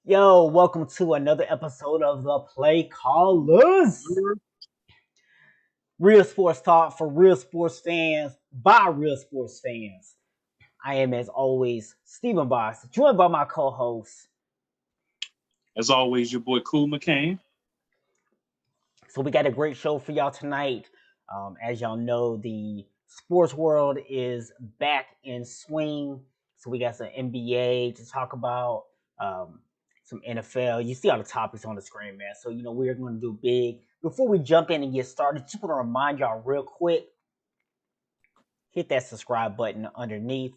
Yo, welcome to another episode of the Play Callers. Real sports talk for real sports fans by real sports fans. I am, as always, Stephen Box, joined by my co-host. As always, your boy Cool McCain. So we got a great show for y'all tonight. As y'all know, the sports world is back in swing. So we got some NBA to talk about, some NFL. You see all the topics on the screen, man. So we're going to do big. Before we jump in and get started, just want to remind y'all real quick: hit that subscribe button underneath,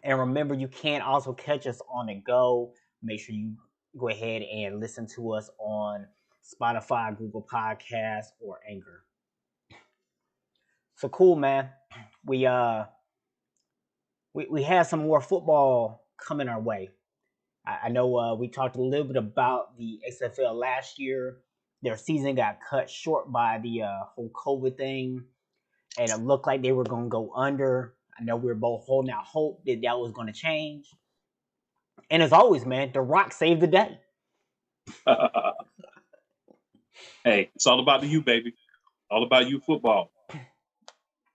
and remember you can also catch us on the go. Make sure you go ahead and listen to us on Spotify, Google Podcasts, or Anchor. So cool, man. We uh we have some more football coming our way. I know we talked a little bit about the XFL last year. Their season got cut short by the whole COVID thing, and it looked like they were going to go under. I know we were both holding out hope that that was going to change. And as always, man, The Rock saved the day. Hey, it's all about you, baby. All about you, football.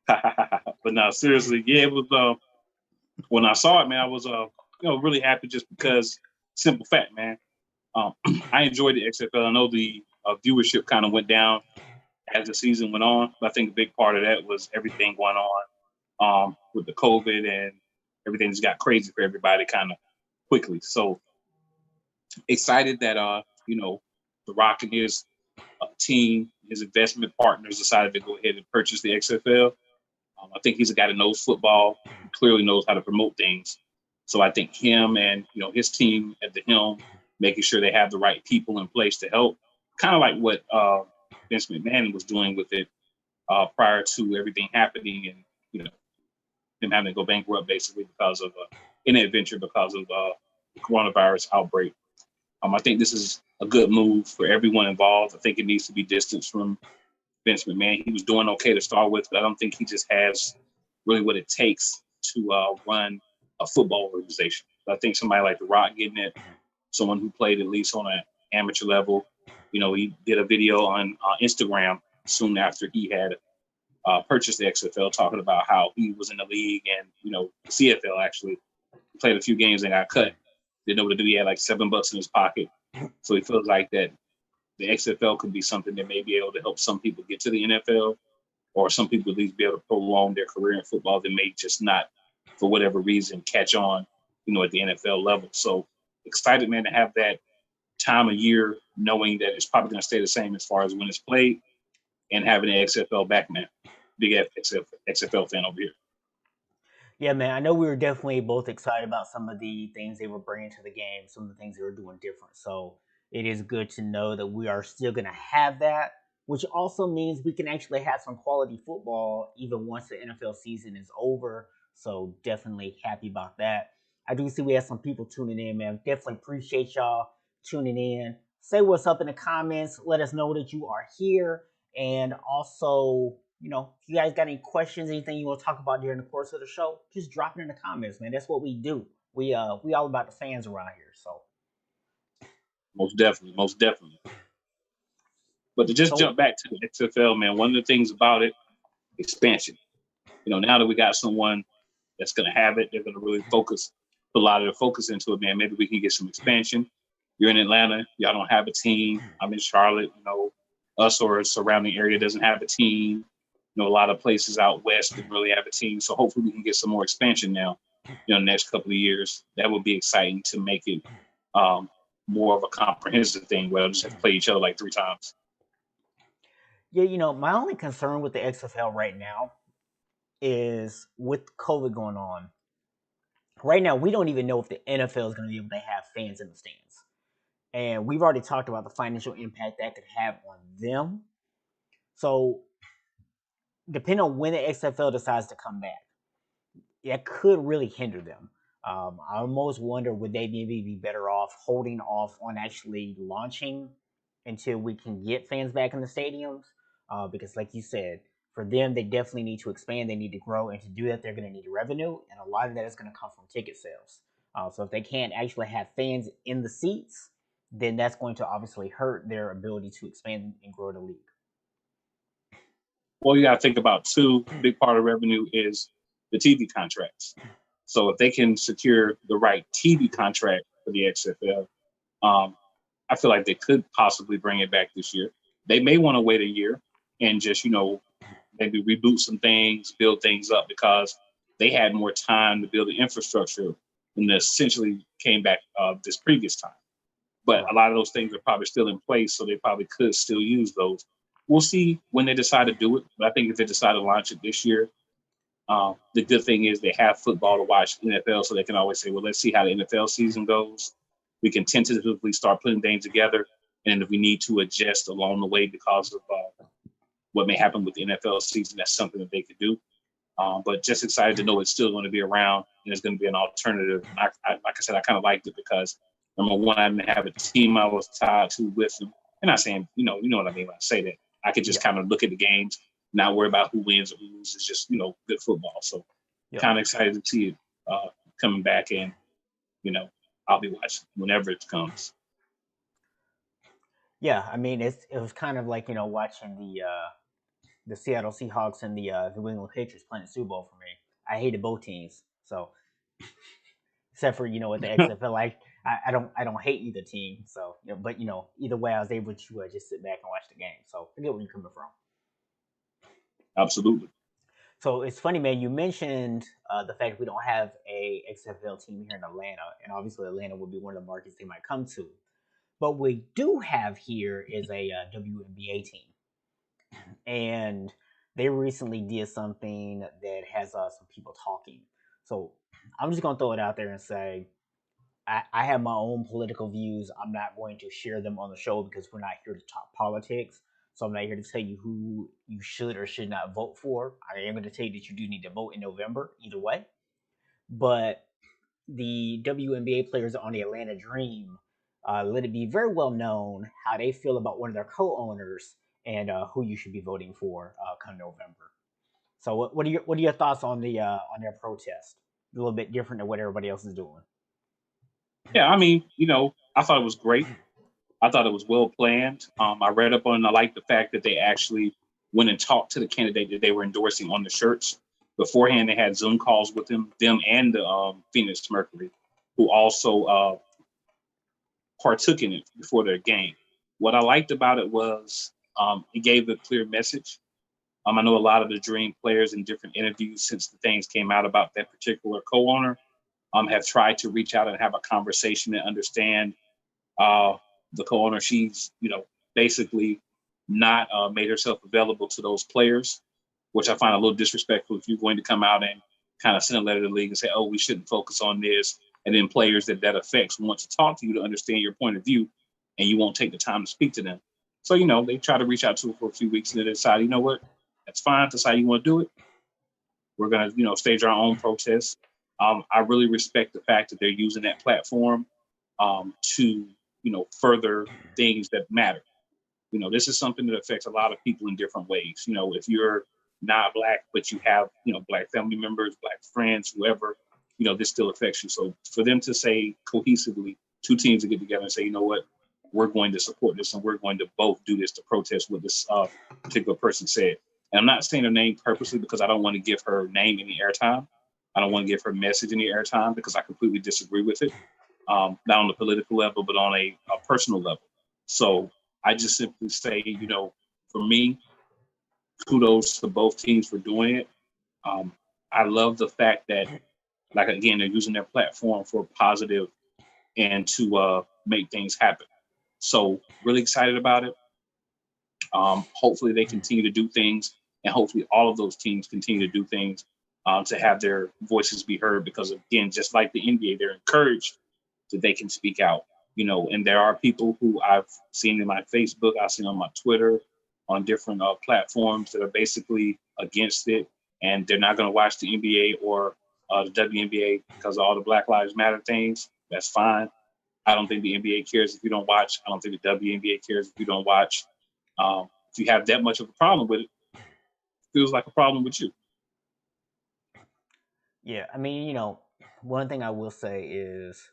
But now, seriously, yeah, it was. When I saw it, man, I was really happy just because simple fact, man. Um, I enjoyed the XFL. I know the viewership kind of went down as the season went on, but I think a big part of that was everything going on with the COVID and everything just got crazy for everybody kind of quickly. So excited that The Rock and his team, his investment partners decided to go ahead and purchase the XFL. I think he's a guy that knows football, clearly knows how to promote things. So I think him and his team at the helm, making sure they have the right people in place to help, kind of like what Vince McMahon was doing with it prior to everything happening, and him having to go bankrupt basically because of in that venture because of the coronavirus outbreak. I think this is a good move for everyone involved. I think it needs to be distanced from Vince McMahon. He was doing okay to start with, but I don't think he just has really what it takes to run a football organization. I think somebody like The Rock getting it, someone who played at least on an amateur level. He did a video on Instagram soon after he had purchased the XFL, talking about how he was in the league and the CFL actually played a few games and got cut. Didn't know what to do. He had like $7 in his pocket, so he feels like that the XFL could be something that may be able to help some people get to the NFL, or some people at least be able to prolong their career in football that may just not, for whatever reason, catch on, at the NFL level. So excited, man, to have that time of year, knowing that it's probably going to stay the same as far as when it's played, and having the XFL back, man. Big XFL fan over here. Yeah, man, I know we were definitely both excited about some of the things they were bringing to the game, some of the things they were doing different. So it is good to know that we are still going to have that, which also means we can actually have some quality football even once the NFL season is over. So definitely happy about that. I do see we have some people tuning in, man. Definitely appreciate y'all tuning in. Say what's up in the comments. Let us know that you are here. And also, if you guys got any questions, anything you want to talk about during the course of the show, just drop it in the comments, man. That's what we do. We all about the fans around here. So Most definitely, most definitely. But to just so jump back to the XFL, man, one of the things about it, expansion. Now that we got someone that's going to have it, they're going to really put a lot of their focus into it, man. Maybe we can get some expansion. You're in Atlanta, y'all don't have a team. I'm in Charlotte, us or a surrounding area doesn't have a team. A lot of places out west didn't really have a team. So hopefully we can get some more expansion now, the next couple of years. That would be exciting to make it more of a comprehensive thing where they'll just have to play each other like 3 times. yeah, my only concern with the XFL right now is with COVID going on. Right now, we don't even know if the NFL is going to be able to have fans in the stands, and we've already talked about the financial impact that could have on them. So depending on when the XFL decides to come back, that could really hinder them. I almost wonder, would they maybe be better off holding off on actually launching until we can get fans back in the stadiums? Because, like you said, for them, they definitely need to expand. They need to grow, and to do that, they're going to need revenue, and a lot of that is going to come from ticket sales. So if they can't actually have fans in the seats, then that's going to obviously hurt their ability to expand and grow the league. Well, you got to think about too. Big part of revenue is the TV contracts. So if they can secure the right TV contract for the XFL, I feel like they could possibly bring it back this year. They may want to wait a year and just maybe reboot some things, build things up because they had more time to build the infrastructure when they essentially came back this previous time. But a Right. lot of those things are probably still in place, so they probably could still use those. We'll see when they decide to do it. But I think if they decide to launch it this year, the good thing is they have football to watch NFL, so they can always say, "Well, let's see how the NFL season goes. We can tentatively start putting things together, and if we need to adjust along the way because of what may happen with the NFL season, that's something that they could do." But just excited to know it's still going to be around and it's going to be an alternative. And like I said, I kind of liked it because number one, I didn't have a team I was tied to with them. And not saying, you know what I mean when I say that. I could just Yep. kind of look at the games, not worry about who wins or who loses, just, good football. So Yep. kind of excited to see it coming back and, you know, I'll be watching whenever it comes. Yeah. I mean, it was kind of like watching the Seattle Seahawks and the New England Patriots playing the Super Bowl for me. I hated both teams, so except for with the XFL, I don't hate either team. So but either way, I was able to just sit back and watch the game. So I get where you're coming from. Absolutely. So it's funny, man. You mentioned the fact we don't have a XFL team here in Atlanta, and obviously Atlanta would be one of the markets they might come to. But what we do have here is a WNBA team, and they recently did something that has some people talking. So I'm just gonna throw it out there and say I have my own political views. I'm not going to share them on the show because we're not here to talk politics. So I'm not here to tell you who you should or should not vote for. I am going to tell you that you do need to vote in November either way. But the WNBA players on the Atlanta Dream let it be very well known how they feel about one of their co-owners and who you should be voting for come November. So what are your thoughts on their protest? A little bit different than what everybody else is doing. Yeah, I mean, I thought it was great. I thought it was well planned. I read up on it. I like the fact that they actually went and talked to the candidate that they were endorsing on the shirts. Beforehand, they had Zoom calls with them and the Phoenix Mercury, who also partook in it before their game. What I liked about it was it gave a clear message. I know a lot of the Dream players in different interviews since the things came out about that particular co-owner have tried to reach out and have a conversation and understand uh, the co-owner. She's, basically not made herself available to those players, which I find a little disrespectful if you're going to come out and kind of send a letter to the league and say, oh, we shouldn't focus on this. And then players that affects want to talk to you to understand your point of view, and you won't take the time to speak to them. So, they try to reach out to her for a few weeks and then they decide, you know what, that's fine. That's how you want to do it. We're going to, stage our own protests. I really respect the fact that they're using that platform to, further things that matter. This is something that affects a lot of people in different ways. If you're not black, but you have, black family members, black friends, whoever, this still affects you. So for them to say cohesively, two teams to get together and say, you know what, we're going to support this and we're going to both do this to protest what this particular person said. And I'm not saying her name purposely because I don't want to give her name any airtime. I don't want to give her message any airtime because I completely disagree with it. Not on the political level, but on a personal level. So I just simply say, for me, kudos to both teams for doing it. Um, I love the fact that, like, again, they're using their platform for positive and to make things happen. So really excited about it. Hopefully they continue to do things, and hopefully all of those teams continue to do things to have their voices be heard. Because again, just like the NBA, they're encouraged that they can speak out. And there are people who I've seen in my Facebook, I've seen on my Twitter, on different platforms that are basically against it, and they're not going to watch the NBA or the WNBA because of all the Black Lives Matter things. That's fine. I don't think the NBA cares if you don't watch. I don't think the WNBA cares if you don't watch. If you have that much of a problem with it, it feels like a problem with you. Yeah, I mean, one thing I will say is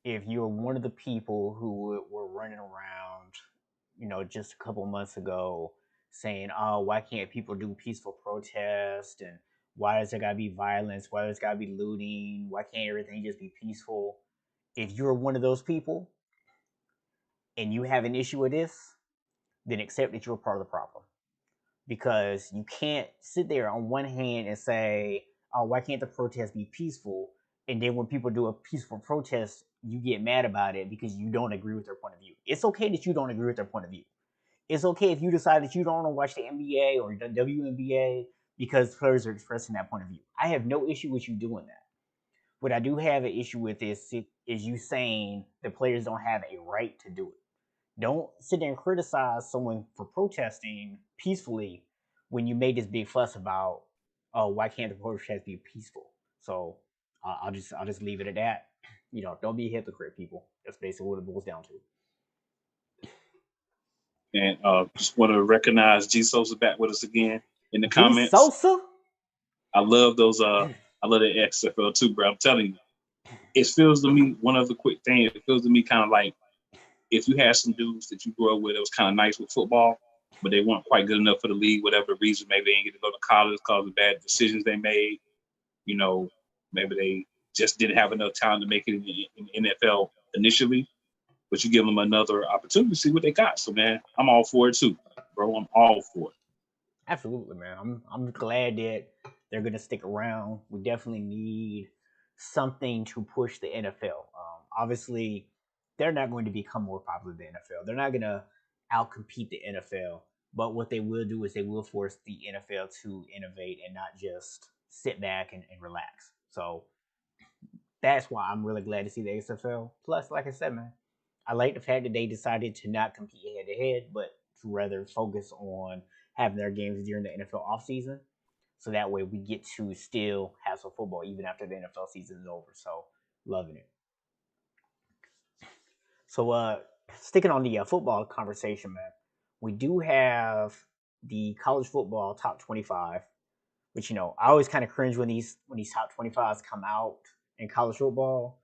if you're one of the people who were running around, just a couple months ago saying, "Oh, why can't people do peaceful protest? And why does there gotta be violence? Why does there gotta be looting? Why can't everything just be peaceful?" If you're one of those people and you have an issue with this, then accept that you're part of the problem. Because you can't sit there on one hand and say, "Oh, why can't the protest be peaceful?" And then when people do a peaceful protest, you get mad about it because you don't agree with their point of view. It's okay that you don't agree with their point of view. It's okay if you decide that you don't want to watch the NBA or the WNBA because players are expressing that point of view. I have no issue with you doing that. What I do have an issue with is you saying the players don't have a right to do it. Don't sit there and criticize someone for protesting peacefully when you made this big fuss about, oh, why can't the protest be peaceful? So I'll just leave it at that. Don't be a hypocrite, people. That's basically what it boils down to. And just want to recognize G Sosa back with us again in the G comments. Sosa. I love those. I love the XFL too, bro. I'm telling you, it feels to me one of the quick things. It feels to me kind of like if you had some dudes that you grew up with, it was kind of nice with football, but they weren't quite good enough for the league, whatever the reason. Maybe they didn't get to go to college because of bad decisions they made. Maybe they just didn't have enough time to make it in NFL initially. But you give them another opportunity to see what they got. So, man, I'm all for it too, bro. I'm all for it. Absolutely, man. I'm glad that they're gonna stick around. We definitely need something to push the NFL. Obviously, they're not going to become more popular than the NFL. They're not gonna outcompete the NFL. But what they will do is they will force the NFL to innovate and not just sit back and relax. So that's why I'm really glad to see the XFL. Plus, like I said, man, I like the fact that they decided to not compete head to head, but to rather focus on having their games during the NFL offseason. So that way we get to still have some football even after the NFL season is over. So loving it. So sticking on the football conversation, man, we do have the college football top 25, which I always kind of cringe when these top 25s come out in college football.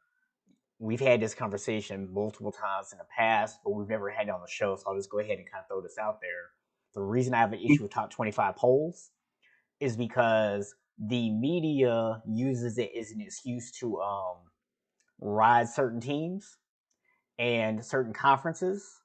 We've had this conversation multiple times in the past, but we've never had it on the show. So I'll just go ahead and kind of throw this out there. The reason I have an issue with top 25 polls is because the media uses it as an excuse to ride certain teams and certain conferences.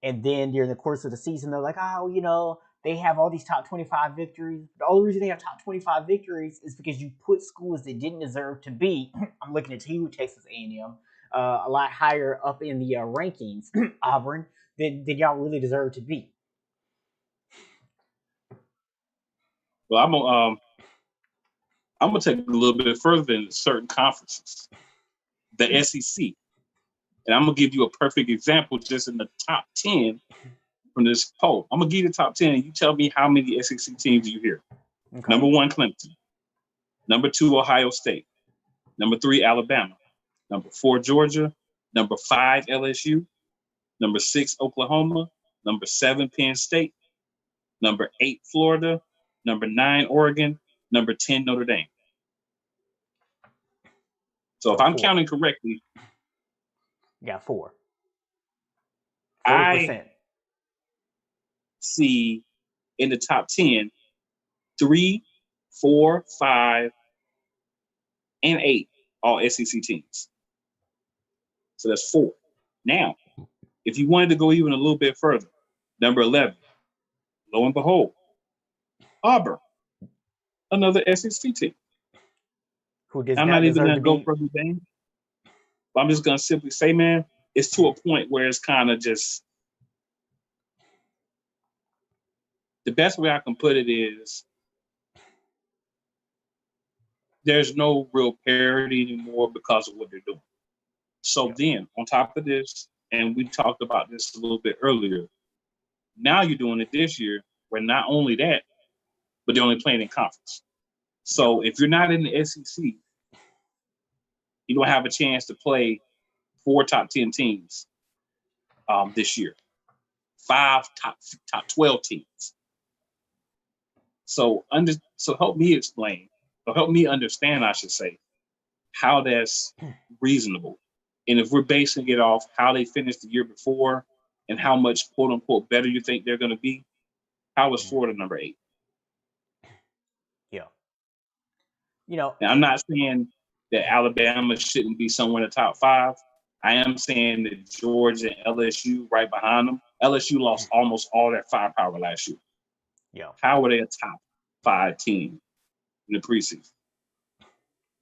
And then during the course of the season, they're like, oh, they have all these top 25 victories. The only reason they have top 25 victories is because you put schools that didn't deserve to be. I'm looking at you, Texas A&M, a lot higher up in the rankings, Auburn, than y'all really deserve to be. Well, I'm gonna take it a little bit further than certain conferences, the SEC, and I'm gonna give you a perfect example just in the top 10 from this poll. I'm gonna give you the top 10, and you tell me how many SEC teams you hear. Okay. Number 1, Clemson. Number 2, Ohio State. Number 3, Alabama. Number 4, Georgia. Number 5, LSU. Number 6, Oklahoma. Number 7, Penn State. Number 8, Florida. Number 9, Oregon. Number 10, Notre Dame. So if I'm counting correctly, you got 4. 40%. I see in the top 10, 3, 4, 5, and 8 all SEC teams. So that's 4. Now, if you wanted to go even a little bit further, number 11, lo and behold, Auburn, another SEC team. Who does I'm not even going to go further than. But I'm just going to simply say, man, it's to a point where it's kind of just. The best way I can put it is there's no real parity anymore because of what they're doing. So then, on top of this, and we talked about this a little bit earlier, now you're doing it this year where not only that, but they're only playing in conference. So if you're not in the SEC, you don't have a chance to play 4 top 10 teams this year, 5 top 12 teams. So help me explain, or help me understand, I should say, how that's reasonable. And if we're basing it off how they finished the year before and how much quote unquote better you think they're going to be, how is Florida number 8? Yeah. You know, Now, I'm not saying that Alabama shouldn't be somewhere in the top 5. I am saying that Georgia and LSU right behind them. LSU lost almost all their firepower last year. yeah, How are they a top 5 team in the preseason?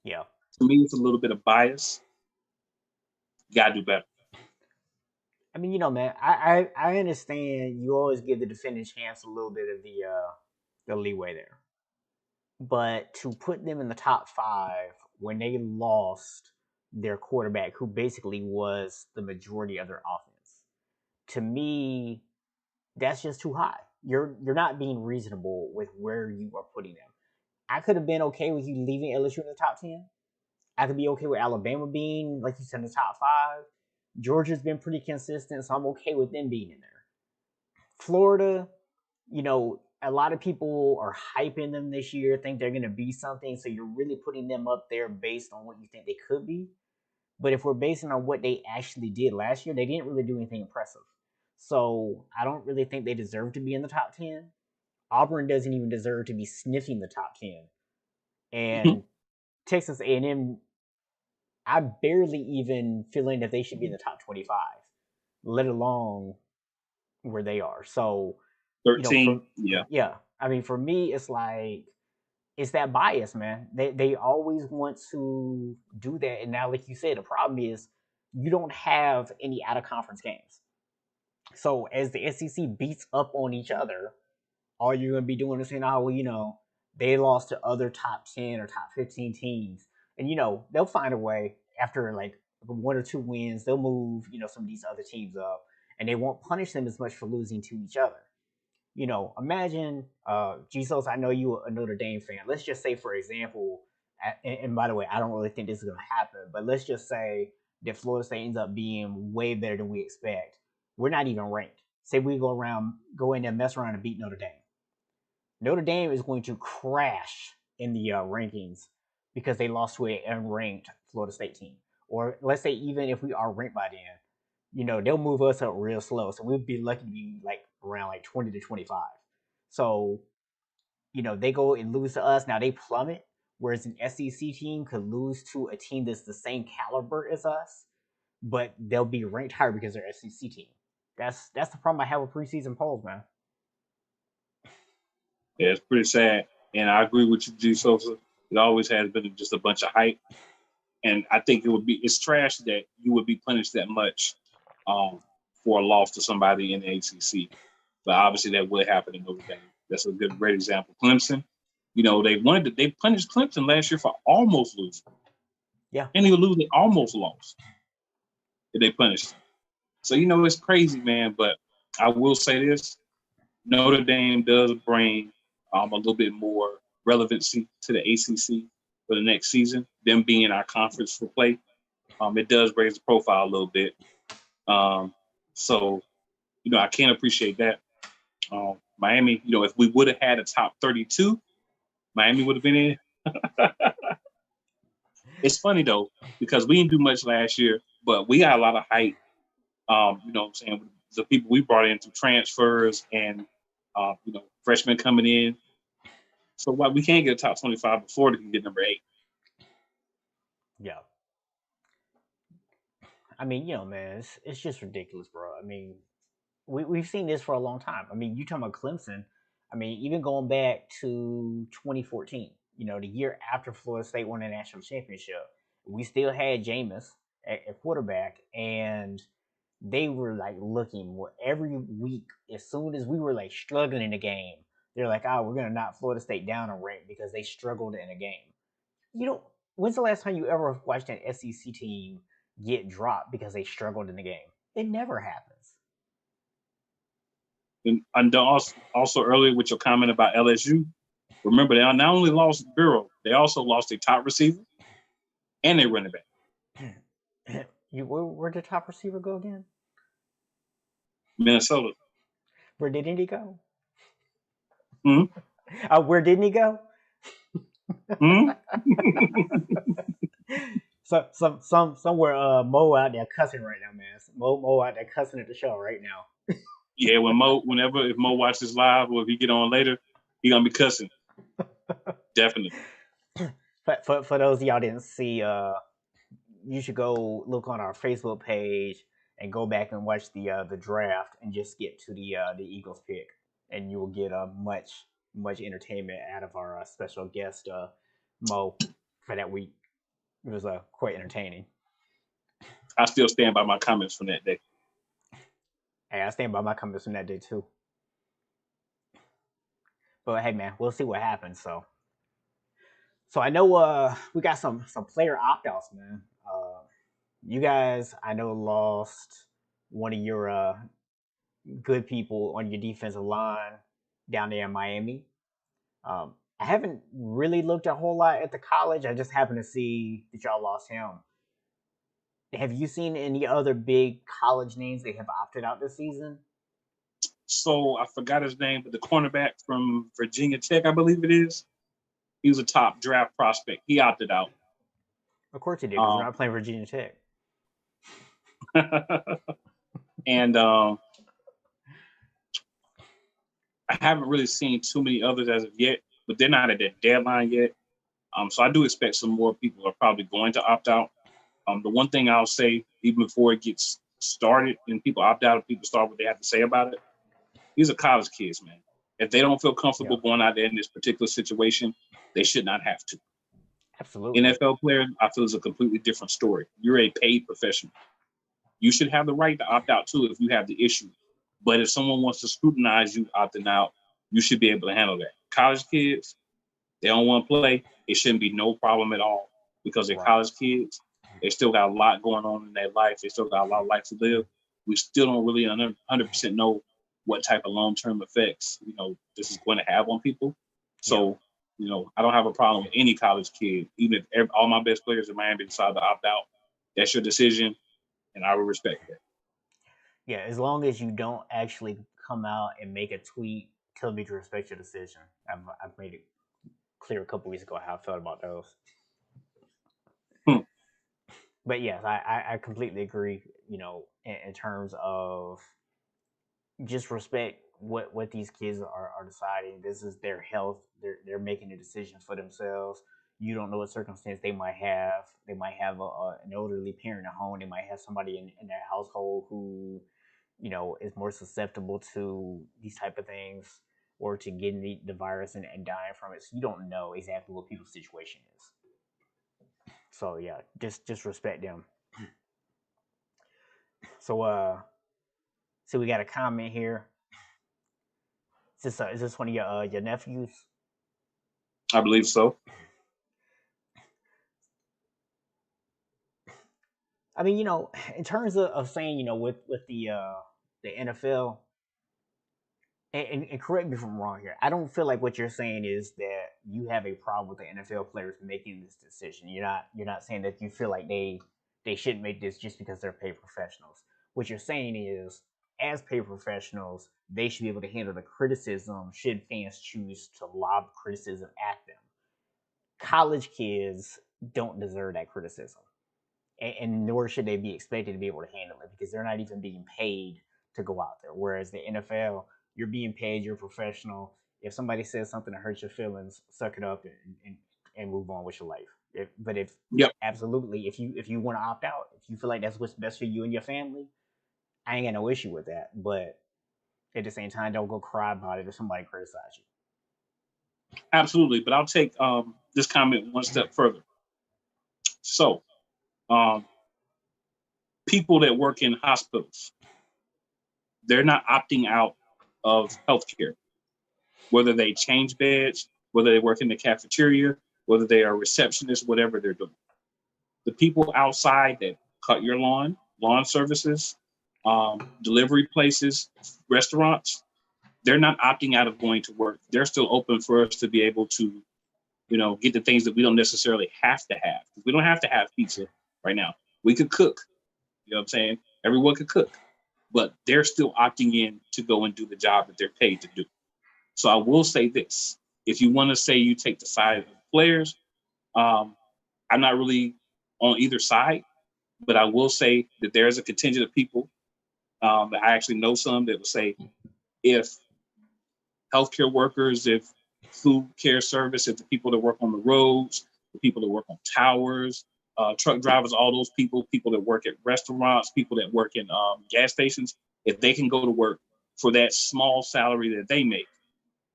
yeah. To me, it's a little bit of bias. You gotta do better. I mean, you know, man, I understand you always give the defending champs a little bit of the leeway there, but to put them in the top 5 when they lost their quarterback, who basically was the majority of their offense, to me, that's just too high. You're not being reasonable with where you are putting them. I could have been okay with you leaving LSU in the top 10. I could be okay with Alabama being, like you said, in the top 5. Georgia's been pretty consistent, so I'm okay with them being in there. Florida, you know, a lot of people are hyping them this year, think they're going to be something, so you're really putting them up there based on what you think they could be. But if we're basing on what they actually did last year, they didn't really do anything impressive. So I don't really think they deserve to be in the top 10. Auburn doesn't even deserve to be sniffing the top 10. And Texas A&M, I barely even feel in that they should be in the top 25, let alone where they are. So, you know, 13, yeah. yeah, I mean, for me, it's like it's that bias, man. They always want to do that, and now, like you said, the problem is you don't have any out of conference games. So as the SEC beats up on each other, all you're gonna be doing is saying, "Oh, well, you know, they lost to other top 10 or top 15 teams," and you know they'll find a way after like 1 or 2 wins. They'll move, you know, some of these other teams up, and they won't punish them as much for losing to each other. You know, imagine, Jesus, I know you a Notre Dame fan. Let's just say, for example, and by the way, I don't really think this is going to happen, but let's just say that Florida State ends up being way better than we expect. We're not even ranked. Say we go in there, mess around, and beat Notre Dame. Notre Dame is going to crash in the rankings because they lost to an unranked Florida State team. Or let's say even if we are ranked by then, you know, they'll move us up real slow. So we'd be lucky to be like around like 20 to 25. So, you know, they go and lose to us. Now they plummet, whereas an SEC team could lose to a team that's the same caliber as us, but they'll be ranked higher because they're SEC team. That's the problem I have with preseason polls, man. Yeah, it's pretty sad. And I agree with you, G. Sosa. It always has been just a bunch of hype. And I think it's trash that you would be punished that much for a loss to somebody in the ACC. But obviously that would happen in Notre Dame. That's a great example. Clemson, you know, they punished Clemson last year for almost losing. Yeah. And they lose, they almost lost. They punished them. So, you know, it's crazy, man. But I will say this. Notre Dame does bring a little bit more relevancy to the ACC for the next season. Them being our conference for play, it does raise the profile a little bit. So, you know, I can't appreciate that. Miami, you know, if we would have had a top 32, Miami would have been in. It's funny though, because we didn't do much last year, but we got a lot of hype. You know what I'm saying? The people we brought in through transfers and you know, freshmen coming in. So why we can't get a top 25 before they can get number 8? Yeah. I mean, you know, man, it's just ridiculous, bro. I mean, we've seen this for a long time. I mean, you talking about Clemson. I mean, even going back to 2014, you know, the year after Florida State won the national championship, we still had Jameis at quarterback, and they were like looking every week. As soon as we were like struggling in the game, they're like, "Oh, we're gonna knock Florida State down a rank because they struggled in a game." You know, when's the last time you ever watched an SEC team get dropped because they struggled in the game? It never happens. And also earlier with your comment about LSU, remember they not only lost Bureau, they also lost their top receiver and their running back. Where'd the top receiver go again? Minnesota. Where didn't he go? Hmm? Where didn't he go? Hmm? Somewhere Mo out there cussing right now, man. Mo out there cussing at the show right now. Yeah, whenever if Mo watches live or if he get on later, he gonna be cussing. Definitely. For those of y'all didn't see, you should go look on our Facebook page and go back and watch the draft and just get to the Eagles pick, and you will get a much entertainment out of our special guest Mo for that week. It was quite entertaining. I still stand by my comments from that day. Hey, I stand by my comments from that day too. But hey, man, we'll see what happens. So I know we got some player opt outs, man. You guys, I know, lost one of your good people on your defensive line down there in Miami. I haven't really looked a whole lot at the college. I just happened to see that y'all lost him. Have you seen any other big college names that have opted out this season? So I forgot his name, but the cornerback from Virginia Tech, I believe it is. He was a top draft prospect. He opted out. Of course he did, because they're not playing Virginia Tech. And I haven't really seen too many others as of yet, but they're not at that deadline yet. So I do expect some more people are probably going to opt out. The one thing I'll say, even before it gets started and people opt out, people start what they have to say about it. These are college kids, man. If they don't feel comfortable going out there in this particular situation, they should not have to. Absolutely. NFL player, I feel, is a completely different story. You're a paid professional. You should have the right to opt out too if you have the issue. But if someone wants to scrutinize you opting out, you should be able to handle that. College kids, they don't want to play. It shouldn't be no problem at all because they're college kids. They still got a lot going on in their life. They still got a lot of life to live. We still don't really 100% know what type of long-term effects, this is going to have on people. So, I don't have a problem with any college kid, even if all my best players in Miami decide to opt out. That's your decision, and I will respect that. Yeah, as long as you don't actually come out and make a tweet telling me to respect your decision. I've made it clear a couple weeks ago how I felt about those. But yes, I completely agree. In terms of just respect what these kids are deciding. This is their health. They're making a decision for themselves. You don't know what circumstance they might have. They might have an elderly parent at home. They might have somebody in their household who, is more susceptible to these type of things or to getting the virus and dying from it. So you don't know exactly what people's situation is. So yeah, just respect them. So we got a comment here. Is this one of your nephews? I believe so. I mean, in terms of saying, with the NFL, and correct me if I'm wrong here. I don't feel like what you're saying is that you have a problem with the NFL players making this decision. You're not saying that you feel like they shouldn't make this just because they're paid professionals. What you're saying is, as paid professionals, they should be able to handle the criticism should fans choose to lob criticism at them. College kids don't deserve that criticism, and nor should they be expected to be able to handle it because they're not even being paid to go out there. Whereas the NFL, you're being paid, you're a professional. If somebody says something that hurts your feelings, suck it up and move on with your life. If absolutely, if you want to opt out, if you feel like that's what's best for you and your family, I ain't got no issue with that. But at the same time, don't go cry about it if somebody criticizes you. Absolutely, but I'll take this comment one step further. So, people that work in hospitals, they're not opting out of healthcare. Whether they change beds, whether they work in the cafeteria, whether they are receptionists, whatever they're doing. The people outside that cut your lawn services, delivery places, restaurants, they're not opting out of going to work. They're still open for us to be able to, get the things that we don't necessarily have to have. We don't have to have pizza right now. We could cook. You know what I'm saying? Everyone could cook, but they're still opting in to go and do the job that they're paid to do. So I will say this: if you want to say you take the side of the players, I'm not really on either side, but I will say that there is a contingent of people that I actually know some that will say if healthcare workers, if food care service, if the people that work on the roads, the people that work on towers, truck drivers, all those people that work at restaurants, people that work in gas stations, if they can go to work for that small salary that they make,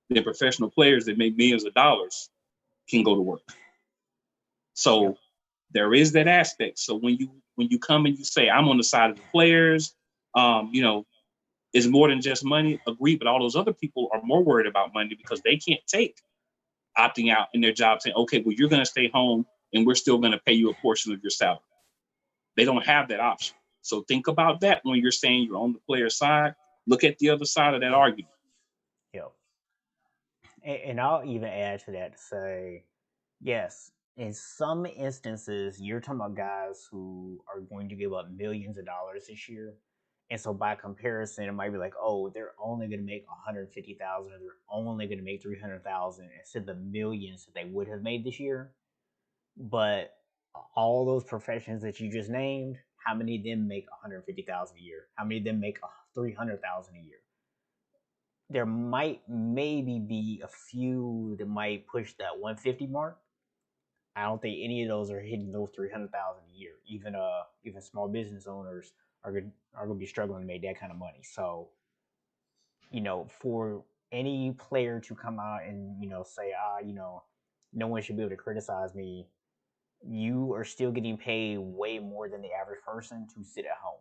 then professional players that make millions of dollars can go to work. So Yep. there is that aspect. So when you come and you say I'm on the side of the players, you know, it's more than just money. Agree, but all those other people are more worried about money because they can't take opting out in their job saying, okay, well, you're going to stay home and we're still going to pay you a portion of your salary. They don't have that option. So think about that when you're saying you're on the player side. Look at the other side of that argument. Yep. And I'll even add to that to say, yes, in some instances, you're talking about guys who are going to give up millions of dollars this year. And so by comparison, it might be like, oh, they're only going to make 150,000 or they're only going to make 300,000 instead of the millions that they would have made this year. But all those professions that you just named, how many of them make 150,000 a year? How many of them make 300,000 a year? There might maybe be a few that might push that 150 mark. I don't think any of those are hitting those 300,000 a year. Even small business owners are going to be struggling to make that kind of money. So for any player to come out and say no one should be able to criticize me, you are still getting paid way more than the average person to sit at home,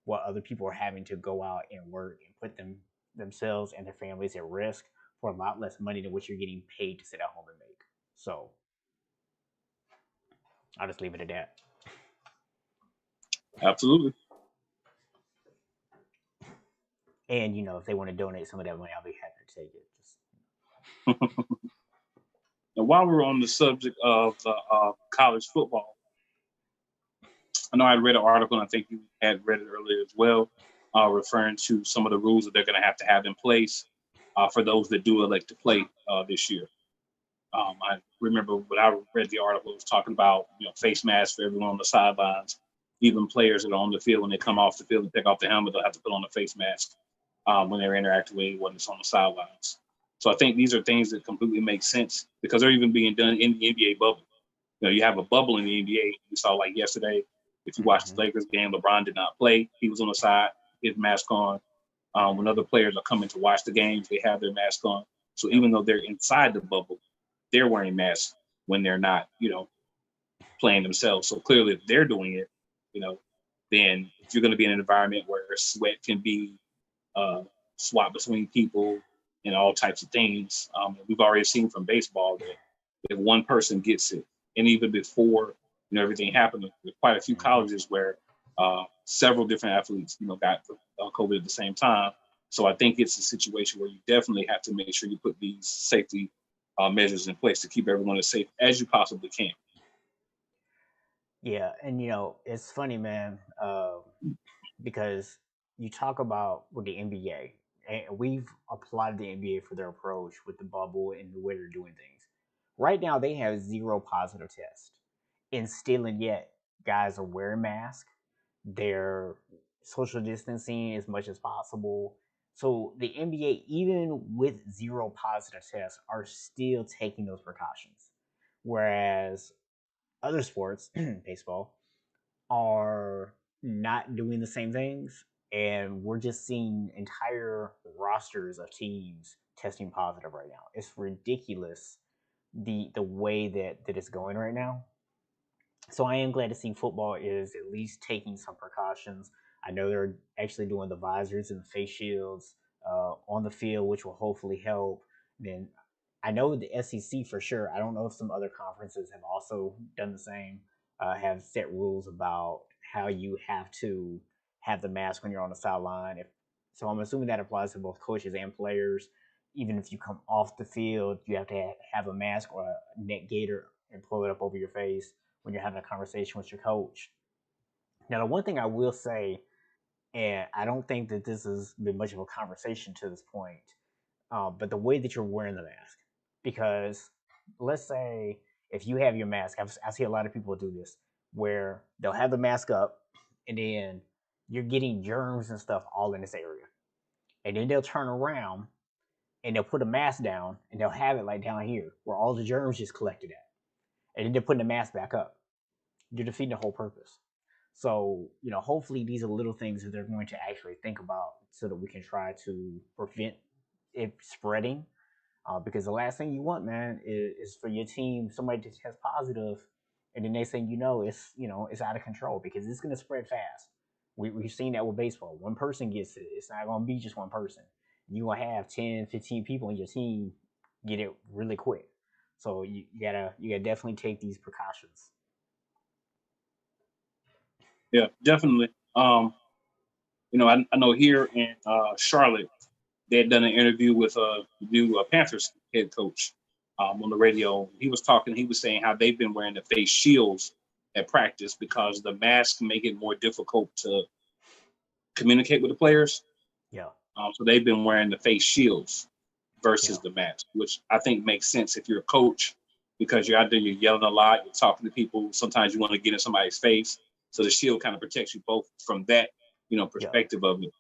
while other people are having to go out and work and put themselves and their families at risk for a lot less money than what you're getting paid to sit at home and make. So I'll just leave it at that. Absolutely. And if they want to donate some of that money, I'll be happy to take it. And while we're on the subject of college football, I know I read an article, and I think you had read it earlier as well, referring to some of the rules that they're going to have in place for those that do elect to play this year. I remember when I read the article, it was talking about face masks for everyone on the sidelines, even players that are on the field when they come off the field and take off the helmet, they'll have to put on a face mask when they're interacting with anyone that's on the sidelines. So I think these are things that completely make sense because they're even being done in the NBA bubble. You have a bubble in the NBA. We saw like yesterday, if you watched Mm-hmm. the Lakers game, LeBron did not play. He was on the side, his mask on. When other players are coming to watch the games, they have their mask on. So Yep. even though they're inside the bubble, they're wearing masks when they're not, playing themselves. So clearly, if they're doing it, you know, then if you're going to be in an environment where sweat can be uh, swapped between people and all types of things, we've already seen from baseball that if one person gets it, and even before everything happened, there's quite a few Mm-hmm. colleges where several different athletes, got COVID at the same time. So I think it's a situation where you definitely have to make sure you put these safety measures in place to keep everyone as safe as you possibly can. Yeah, and it's funny, man, because you talk about with the NBA, and we've applauded the NBA for their approach with the bubble and the way they're doing things. Right now, they have zero positive tests, and still and yet, guys are wearing masks. They're social distancing as much as possible. So the NBA, even with zero positive tests, are still taking those precautions. Whereas other sports, baseball, are not doing the same things, and we're just seeing entire rosters of teams testing positive right now. It's ridiculous the way that it's going right now. So I am glad to see football is at least taking some precautions. I know they're actually doing the visors and the face shields on the field, which will hopefully help. Then I know the SEC for sure. I don't know if some other conferences have also done the same. Have set rules about how you have to have the mask when you're on the sideline. If so, I'm assuming that applies to both coaches and players. Even if you come off the field, you have to have a mask or a neck gaiter and pull it up over your face when you're having a conversation with your coach. Now, the one thing I will say, and I don't think that this has been much of a conversation to this point, but the way that you're wearing the mask, because let's say if you have your mask, I see a lot of people do this. where they'll have the mask up, and then you're getting germs and stuff all in this area, and then they'll turn around and they'll put a mask down and they'll have it like down here where all the germs just collected at, and then they're putting the mask back up. You're defeating the whole purpose. So, hopefully these are little things that they're going to actually think about so that we can try to prevent it spreading. Because the last thing you want, man, is for your team somebody to test positive, and the next thing you know, it's out of control because it's going to spread fast. We've seen that with baseball. One person gets it. It's not going to be just one person. You're going to have 10, 15 people in your team get it really quick. So you gotta definitely take these precautions. Yeah, definitely. I know here in Charlotte, they had done an interview with the new Panthers head coach on the radio. He was talking. He was saying how they've been wearing the face shields at practice because the masks make it more difficult to communicate with the players. Yeah, So they've been wearing the face shields versus yeah, the mask, which I think makes sense if you're a coach because you're out there, you're yelling a lot, you're talking to people. Sometimes you want to get in somebody's face, so the shield kind of protects you both from that, yeah, perspective of it.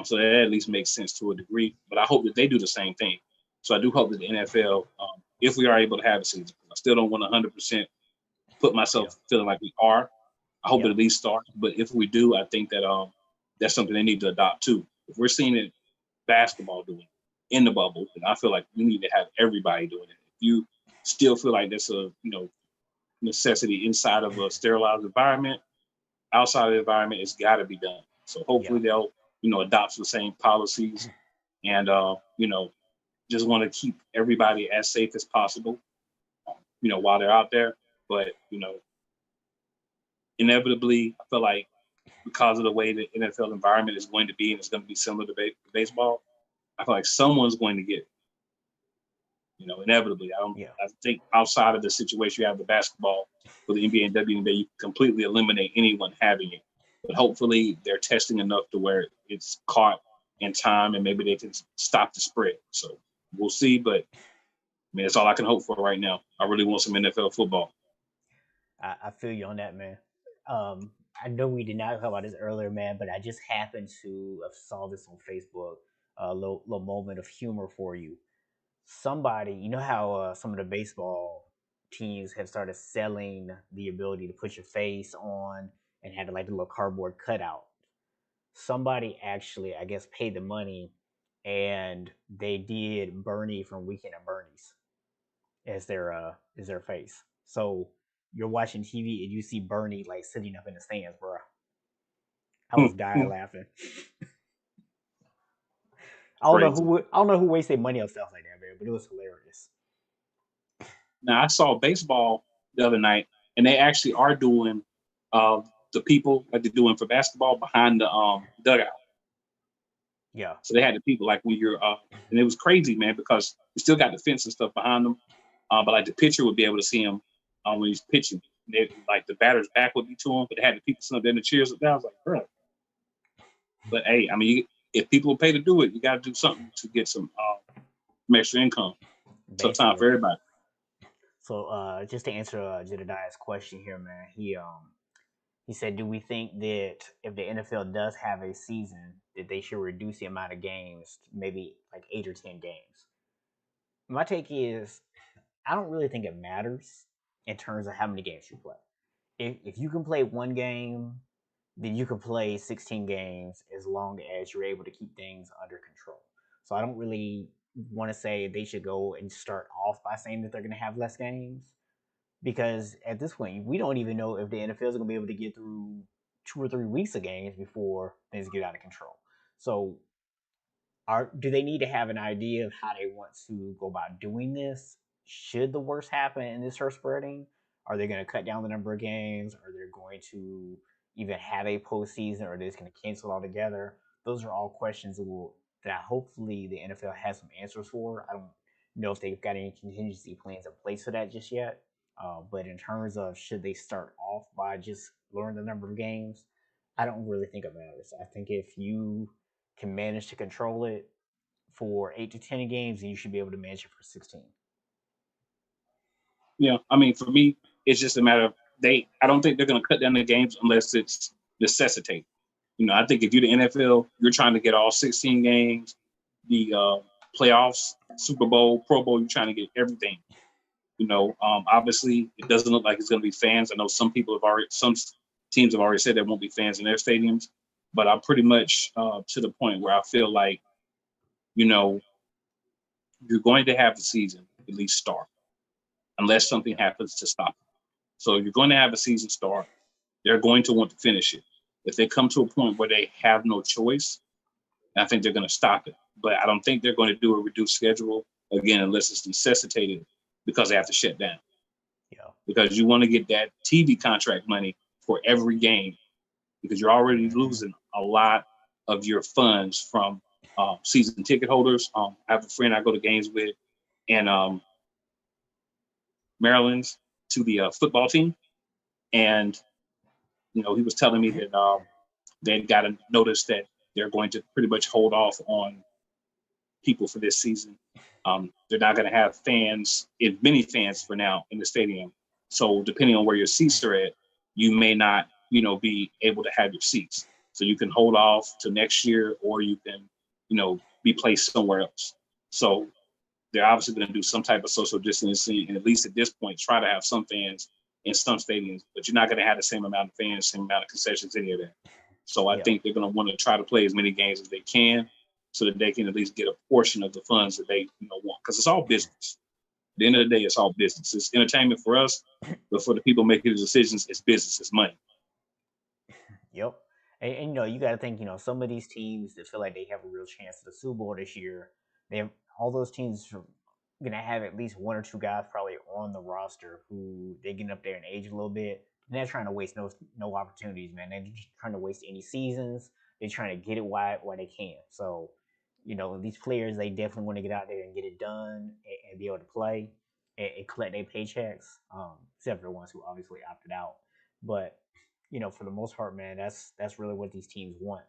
So that at least makes sense to a degree. But I hope that they do the same thing. So I do hope that the NFL, if we are able to have a season, I still don't want to 100% put yeah, myself feeling like we are. I hope it yeah, at least starts. But if we do, I think that that's something they need to adopt too. If we're seeing it basketball doing it in the bubble, then I feel like we need to have everybody doing it. If you still feel like that's a necessity inside of a sterilized environment, outside of the environment, it's got to be done. So yeah, hopefully they'll adopt the same policies and just want to keep everybody as safe as possible, while they're out there. But inevitably, I feel like because of the way the NFL environment is going to be, and it's going to be similar to baseball, I feel like someone's going to get it. Inevitably. yeah, I think outside of the situation you have with basketball, for the NBA and WNBA, you completely eliminate anyone having it. But hopefully, they're testing enough to where it's caught in time, and maybe they can stop the spread. So we'll see. But I mean, that's all I can hope for right now. I really want some NFL football. I feel you on that, man. I know we did not talk about this earlier, man, but I just happened to have saw this on Facebook. A little moment of humor for you. Somebody, you know how some of the baseball teams have started selling the ability to put your face on and had like a little cardboard cutout. Somebody actually, I guess, paid the money, and they did Bernie from Weekend at Bernie's as their face. So you're watching TV and you see Bernie like sitting up in the stands, bro. I was dying laughing. Crazy. I don't know who wasted money on stuff like that, man, but it was hilarious. Now I saw baseball the other night, and they actually are doing uh, the people like they're doing for basketball behind the dugout. Yeah, So they had the people like when you're and it was crazy, man, because you still got the fence and stuff behind them, but like the pitcher would be able to see him when he's pitching. Like the batter's back would be to him, but they had the people sitting up there in the chairs up there. I was like, bro. But hey, I mean, if people pay to do it, you got to do something to get some extra income. Tough time for basically. everybody. So just to answer Jedediah's question here, man, he said, do we think that if the NFL does have a season, that they should reduce the amount of games, maybe like 8 or 10 games? My take is, I don't really think it matters in terms of how many games you play. If you can play one game, then you can play 16 games as long as you're able to keep things under control. So I don't really want to say they should go and start off by saying that they're going to have less games, because at this point we don't even know if the NFL is going to be able to get through 2 or 3 weeks of games before things get out of control. So do they need to have an idea of how they want to go about doing this? Should the worst happen and this starts spreading, are they going to cut down the number of games? Are they going to even have a postseason, or are they just going to cancel altogether? Those are all questions that hopefully the NFL has some answers for. I don't know if they've got any contingency plans in place for that just yet. But in terms of should they start off by just lowering the number of games, I don't really think it matters. I think if you can manage to control it for 8 to 10 games, and you should be able to manage it for 16. I mean, for me, it's just a matter of I don't think they're going to cut down the games unless it's necessitated. I think if you're the NFL, you're trying to get all 16 games, the playoffs, Super Bowl, Pro Bowl. You're trying to get everything. Obviously, it doesn't look like it's going to be fans. I know some teams have already said there won't be fans in their stadiums, but I'm pretty much to the point where I feel like, you're going to have the season at least start, unless something happens to stop it. So you're going to have a season start. They're going to want to finish it. If they come to a point where they have no choice, I think they're going to stop it. But I don't think they're going to do a reduced schedule again unless it's necessitated because they have to shut down. Yeah. Because you want to get that TV contract money for every game because you're already losing a lot of your funds from season ticket holders. I have a friend I go to games with in Maryland to the football team. And, he was telling me that they've got to notice that they're going to pretty much hold off on people for this season. They're not going to have many fans for now in the stadium. So depending on where your seats are at, you may not, be able to have your seats. So you can hold off to next year, or you can, be placed somewhere else. So they're obviously going to do some type of social distancing, and at least at this point, try to have some fans in some stadiums. But you're not going to have the same amount of fans, same amount of concessions, any of that. So I think they're going to want to try to play as many games as they can, so that they can at least get a portion of the funds that they want. Because it's all business. At the end of the day, it's all business. It's entertainment for us, but for the people making the decisions, it's business, it's money. Yep. And you got to think, some of these teams that feel like they have a real chance at the Super Bowl this year, they have all those teams are going to have at least one or two guys probably on the roster who they get up there in age a little bit. And they're trying to waste no opportunities, man. They're just trying to waste any seasons. They're trying to get it while they can. So, these players, they definitely want to get out there and get it done and be able to play and collect their paychecks, except for the ones who obviously opted out. But, for the most part, man, that's really what these teams want.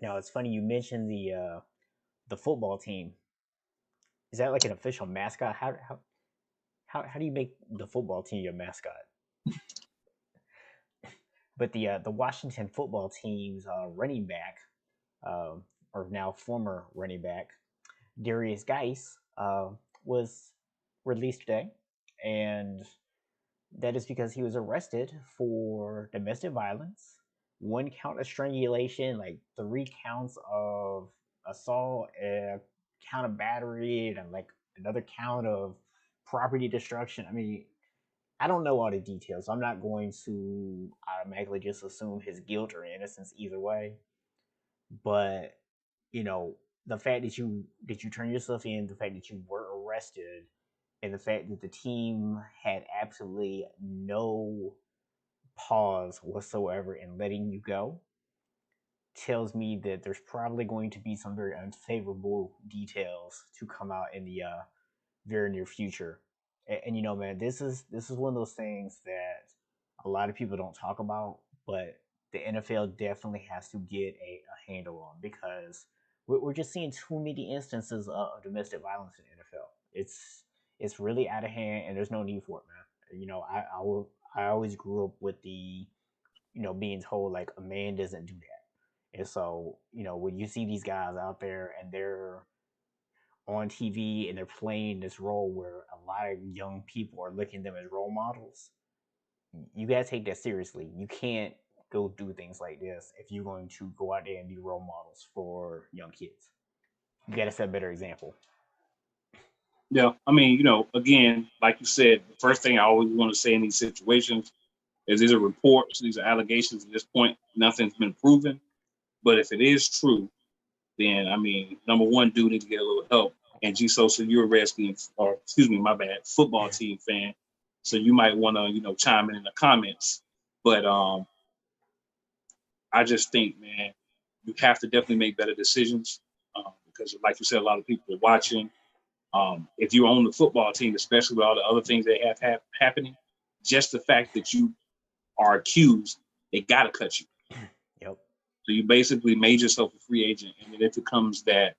Now, it's funny you mentioned the football team. Is that like an official mascot? How do you make the football team your mascot? But the Washington football team's running back, or now former running back, Darius Geis, was released today, and that is because he was arrested for domestic violence, one count of strangulation, like 3 counts of assault, a count of battery, and like another count of property destruction. I mean, I don't know all the details, so I'm not going to automatically just assume his guilt or innocence either way. But you know, the fact that you turn yourself in, the fact that you were arrested, and the fact that the team had absolutely no pause whatsoever in letting you go tells me that there's probably going to be some very unfavorable details to come out in the very near future. And man, this is one of those things that a lot of people don't talk about, but the NFL definitely has to get a handle on, because we're just seeing too many instances of domestic violence in the NFL. It's really out of hand, and there's no need for it, man. I always grew up with the being told like a man doesn't do that, and so when you see these guys out there and they're on TV and they're playing this role where a lot of young people are looking at them as role models, you gotta take that seriously. You can't go do things like this if you're going to go out there and be role models for young kids. You gotta set a better example. Yeah, I mean, again, like you said, the first thing I always want to say in these situations is these are reports, these are allegations. At this point, nothing's been proven. But if it is true, then I mean, number one, do need to get a little help. And G Sosa, you're a Redskins, or excuse me, my bad, football team fan, so you might want to chime in the comments. But I just think, man, you have to definitely make better decisions because, like you said, a lot of people are watching. If you're on the football team, especially with all the other things they have happening, just the fact that you are accused, they got to cut you. Yep. So you basically made yourself a free agent. And then if it comes that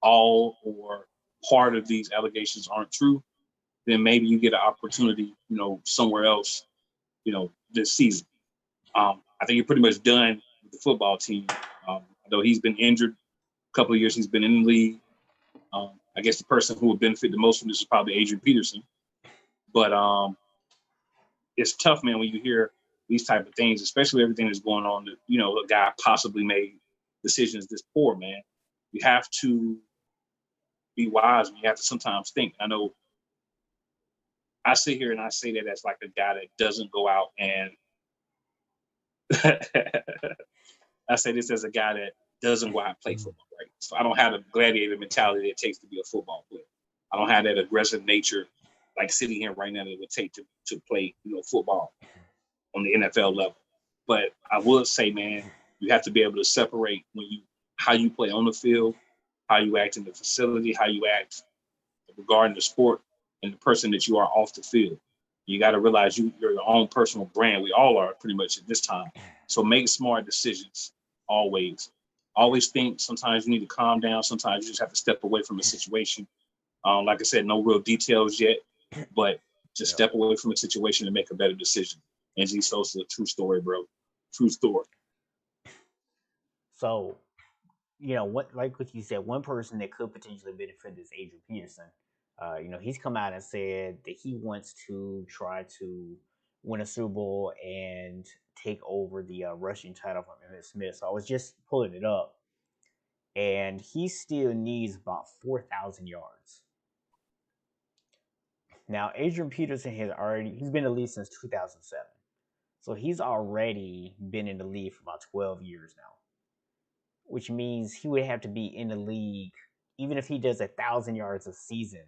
all or part of these allegations aren't true, then maybe you get an opportunity, somewhere else, this season. I think you're pretty much done with the football team. Although he's been injured a couple of years, he's been in the league. I guess the person who would benefit the most from this is probably Adrian Peterson. But it's tough, man, when you hear these type of things, especially everything that's going on that, a guy possibly made decisions this poor, man. You have to be wise and you have to sometimes think. I know I sit here and I say that as like a guy that doesn't go out and I say this as a guy that doesn't go out and play football, right? So I don't have the gladiator mentality that it takes to be a football player. I don't have that aggressive nature like sitting here right now that it would take to play, football on the NFL level. But I would say, man, you have to be able to separate how you play on the field, how you act in the facility, how you act regarding the sport, and the person that you are off the field. You got to realize you're your own personal brand. We all are pretty much at this time. So make smart decisions always. Always think sometimes you need to calm down. Sometimes you just have to step away from a situation. Like I said, no real details yet, but just step away from a situation and make a better decision. And G Sosa, a true story, bro. True story. So, what you said, one person that could potentially benefit is Adrian Peterson. He's come out and said that he wants to try to win a Super Bowl and take over the rushing title from Emmitt Smith. So I was just pulling it up, and he still needs about 4,000 yards. Now, Adrian Peterson he's been in the league since 2007. So he's already been in the league for about 12 years now, which means he would have to be in the league, even if he does 1,000 yards a season,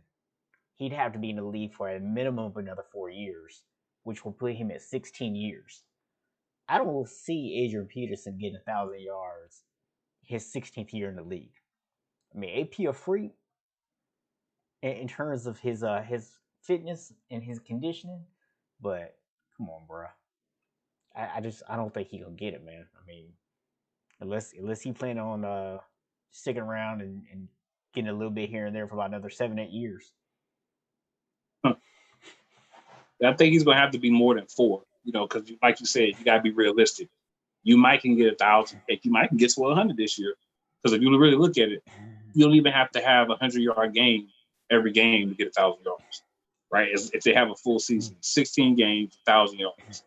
he'd have to be in the league for a minimum of another 4 years, which will put him at 16 years. I don't see Adrian Peterson getting 1,000 yards his 16th year in the league. I mean, AP a freak in terms of his fitness and his conditioning, but come on, bro. I don't think he gonna get it, man. I mean, unless he plan on sticking around and getting a little bit here and there for about another 7-8 years. I think he's gonna have to be more than 4, because like you said, you gotta be realistic. You might can get 1,000, you might can get to 100 this year. Because if you really look at it, you don't even have to have a 100-yard game every game to get 1,000 yards, right? If they have a full season, 16 games, 1,000 yards.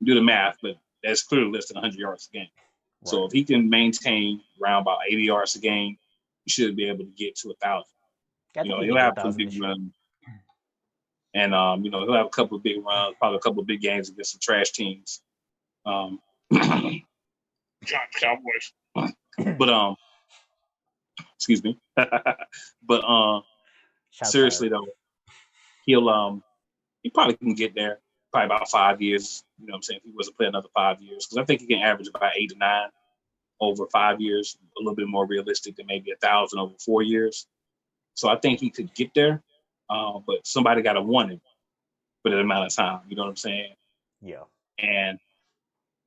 Do the math, but that's clearly less than 100 yards a game. Right. So if he can maintain around about 80 yards a game, he should be able to get to 1,000. He'll have some big runs. And, he'll have a couple of big runs, probably a couple of big games against some trash teams. Cowboys. But, excuse me. But seriously, though, he probably can get there. Probably about 5 years, you know what I'm saying, if he was to play another 5 years. Because I think he can average about 8 to 9 over 5 years, a little bit more realistic than maybe 1,000 over 4 years. So I think he could get there, but somebody got to want him for that amount of time, you know what I'm saying? Yeah. And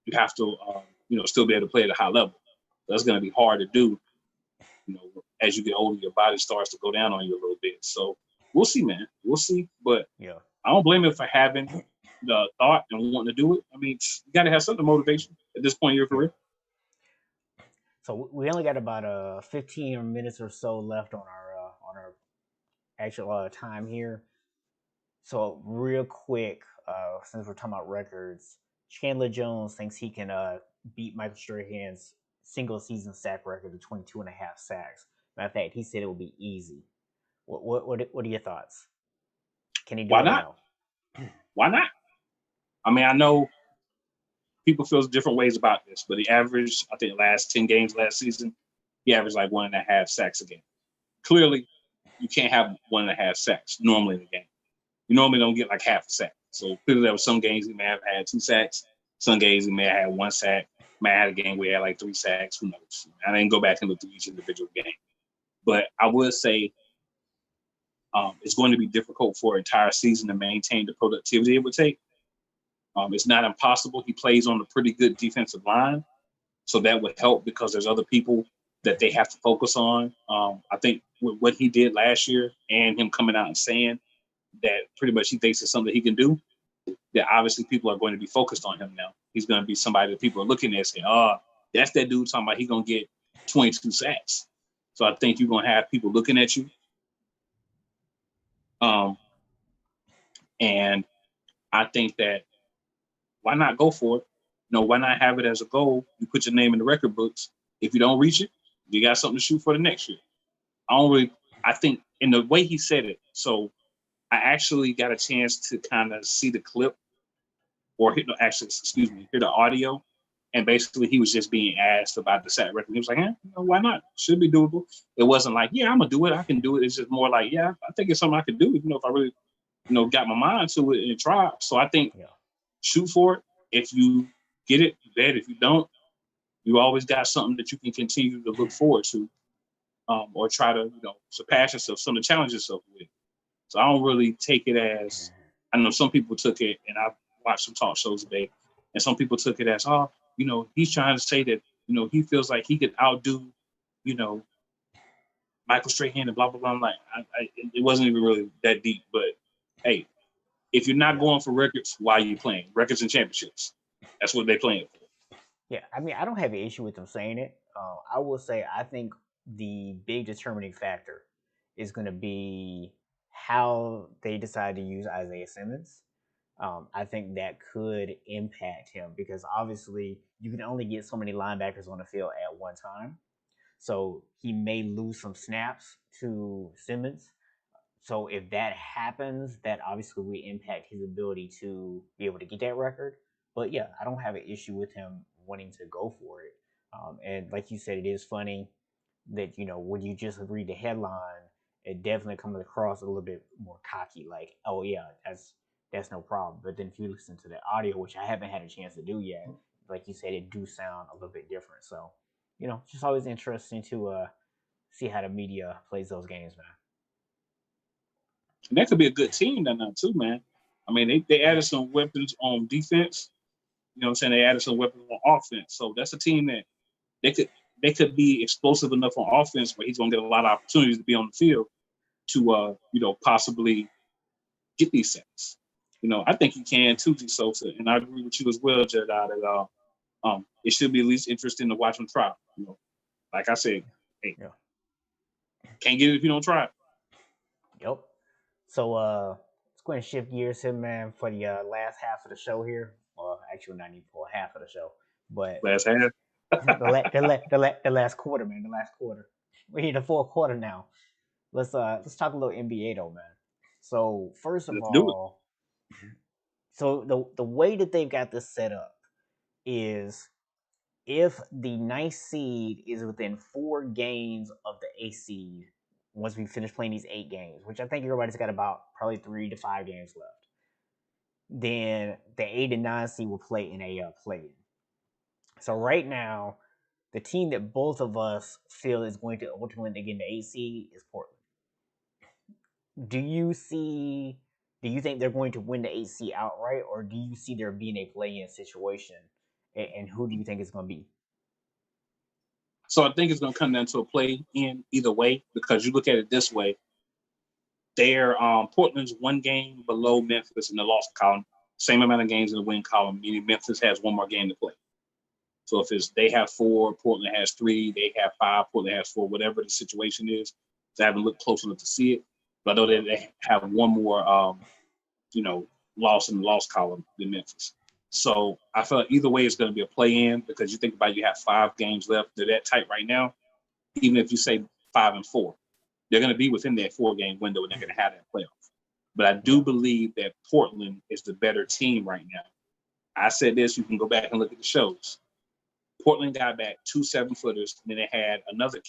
you have to, still be able to play at a high level. That's going to be hard to do, as you get older, your body starts to go down on you a little bit. So we'll see, man. We'll see. But I don't blame him for having the thought and wanting to do it. I mean, you got to have some motivation at this point in your career. So we only got about 15 minutes or so left on our actual time here. So real quick, since we're talking about records, Chandler Jones thinks he can beat Michael Strahan's single season sack record of 22.5 sacks. Matter of fact, he said it would be easy. What are your thoughts? Can he do Why it not? now? Why not? I mean, I know people feel different ways about this, but the average, I think, last 10 games last season, he averaged like 1.5 sacks a game. Clearly, you can't have 1.5 sacks normally in a game. You normally don't get like half a sack. So clearly, there were some games he may have had 2 sacks. Some games he may have had 1 sack. May have had a game where he had like 3 sacks. Who knows? I didn't go back and look through each individual game. But I would say it's going to be difficult for an entire season to maintain the productivity it would take. It's not impossible. He plays on a pretty good defensive line. So that would help because there's other people that they have to focus on. I think with what he did last year and him coming out and saying that pretty much he thinks it's something he can do, that obviously people are going to be focused on him now. He's going to be somebody that people are looking at and saying, oh, that's that dude talking about he's going to get 22 sacks. So I think you're going to have people looking at you. And I think that why not go for it? Why not have it as a goal? You put your name in the record books. If you don't reach it, you got something to shoot for the next year. I think in the way he said it, so I actually got a chance to kind of see the clip or hear the audio. And basically he was just being asked about the sack record. He was like, why not? Should be doable. It wasn't like, yeah, I'm going to do it. I can do it. It's just more like, yeah, I think it's something I can do, if I really, got my mind to it and try. So I think shoot for it. If you get it, you bet. If you don't, you always got something that you can continue to look forward to, or try to, surpass yourself, something to challenge yourself with. So I don't really take it as, I know some people took it, and I've watched some talk shows today, and some people took it as, he's trying to say that, he feels like he could outdo, Michael Strahan and blah, blah, blah. I'm like, it wasn't even really that deep. But, hey, if you're not going for records, why are you playing? Records and championships. That's what they're playing for. Yeah, I mean, I don't have an issue with them saying it. I will say I think the big determining factor is going to be how they decide to use Isaiah Simmons. I think that could impact him because obviously you can only get so many linebackers on the field at one time. So he may lose some snaps to Simmons. So if that happens, that obviously will impact his ability to be able to get that record. But yeah, I don't have an issue with him wanting to go for it. And like you said, it is funny that when you just read the headline, it definitely comes across a little bit more cocky, like, oh yeah, that's no problem. But then if you listen to the audio, which I haven't had a chance to do yet, like you said, it do sound a little bit different. So, it's just always interesting to see how the media plays those games, man. And that could be a good team now too, man. I mean, they added some weapons on defense. You know what I'm saying? They added some weapons on offense. So that's a team that they could be explosive enough on offense where he's going to get a lot of opportunities to be on the field to possibly get these sacks. I think he can too, G Sosa, and I agree with you as well, Jeddah, that it should be at least interesting to watch him try. Like I said, hey, can't get it if you don't try. Yep. So let's go ahead and shift gears here, man, for the last half of the show here. Well, actually, not even for half of the show, but last half. the last quarter, man. The last quarter. We're in the fourth quarter now. Let's talk a little NBA though, man. So first of all, so the way that they've got this set up is if the ninth seed is within 4 games of the 8th seed, once we finish playing these 8 games, which I think everybody's got about probably 3 to 5 games left, then the 8 and 9 seed will play in a play-in. So right now, the team that both of us feel is going to ultimately get the 8 seed is Portland. Do you think they're going to win the 8 seed outright, or do you see there being a play-in situation? And who do you think it's going to be? So I think it's going to come down to a play-in either way, because you look at it this way. Portland's 1 game below Memphis in the loss column, same amount of games in the win column, meaning Memphis has 1 more game to play. So if they have 4, Portland has 3, they have 5, Portland has 4, whatever the situation is. I haven't looked close enough to see it, but I know that they have 1 more, loss in the loss column than Memphis. So I feel like either way it's going to be a play-in, because you think about it, you have 5 games left. They're that tight right now. Even if you say 5 and 4, they're going to be within that 4-game window, and they're going to have that playoff. But I do believe that Portland is the better team right now. I said this, you can go back and look at the shows. Portland got back 2 7-footers, and then they had another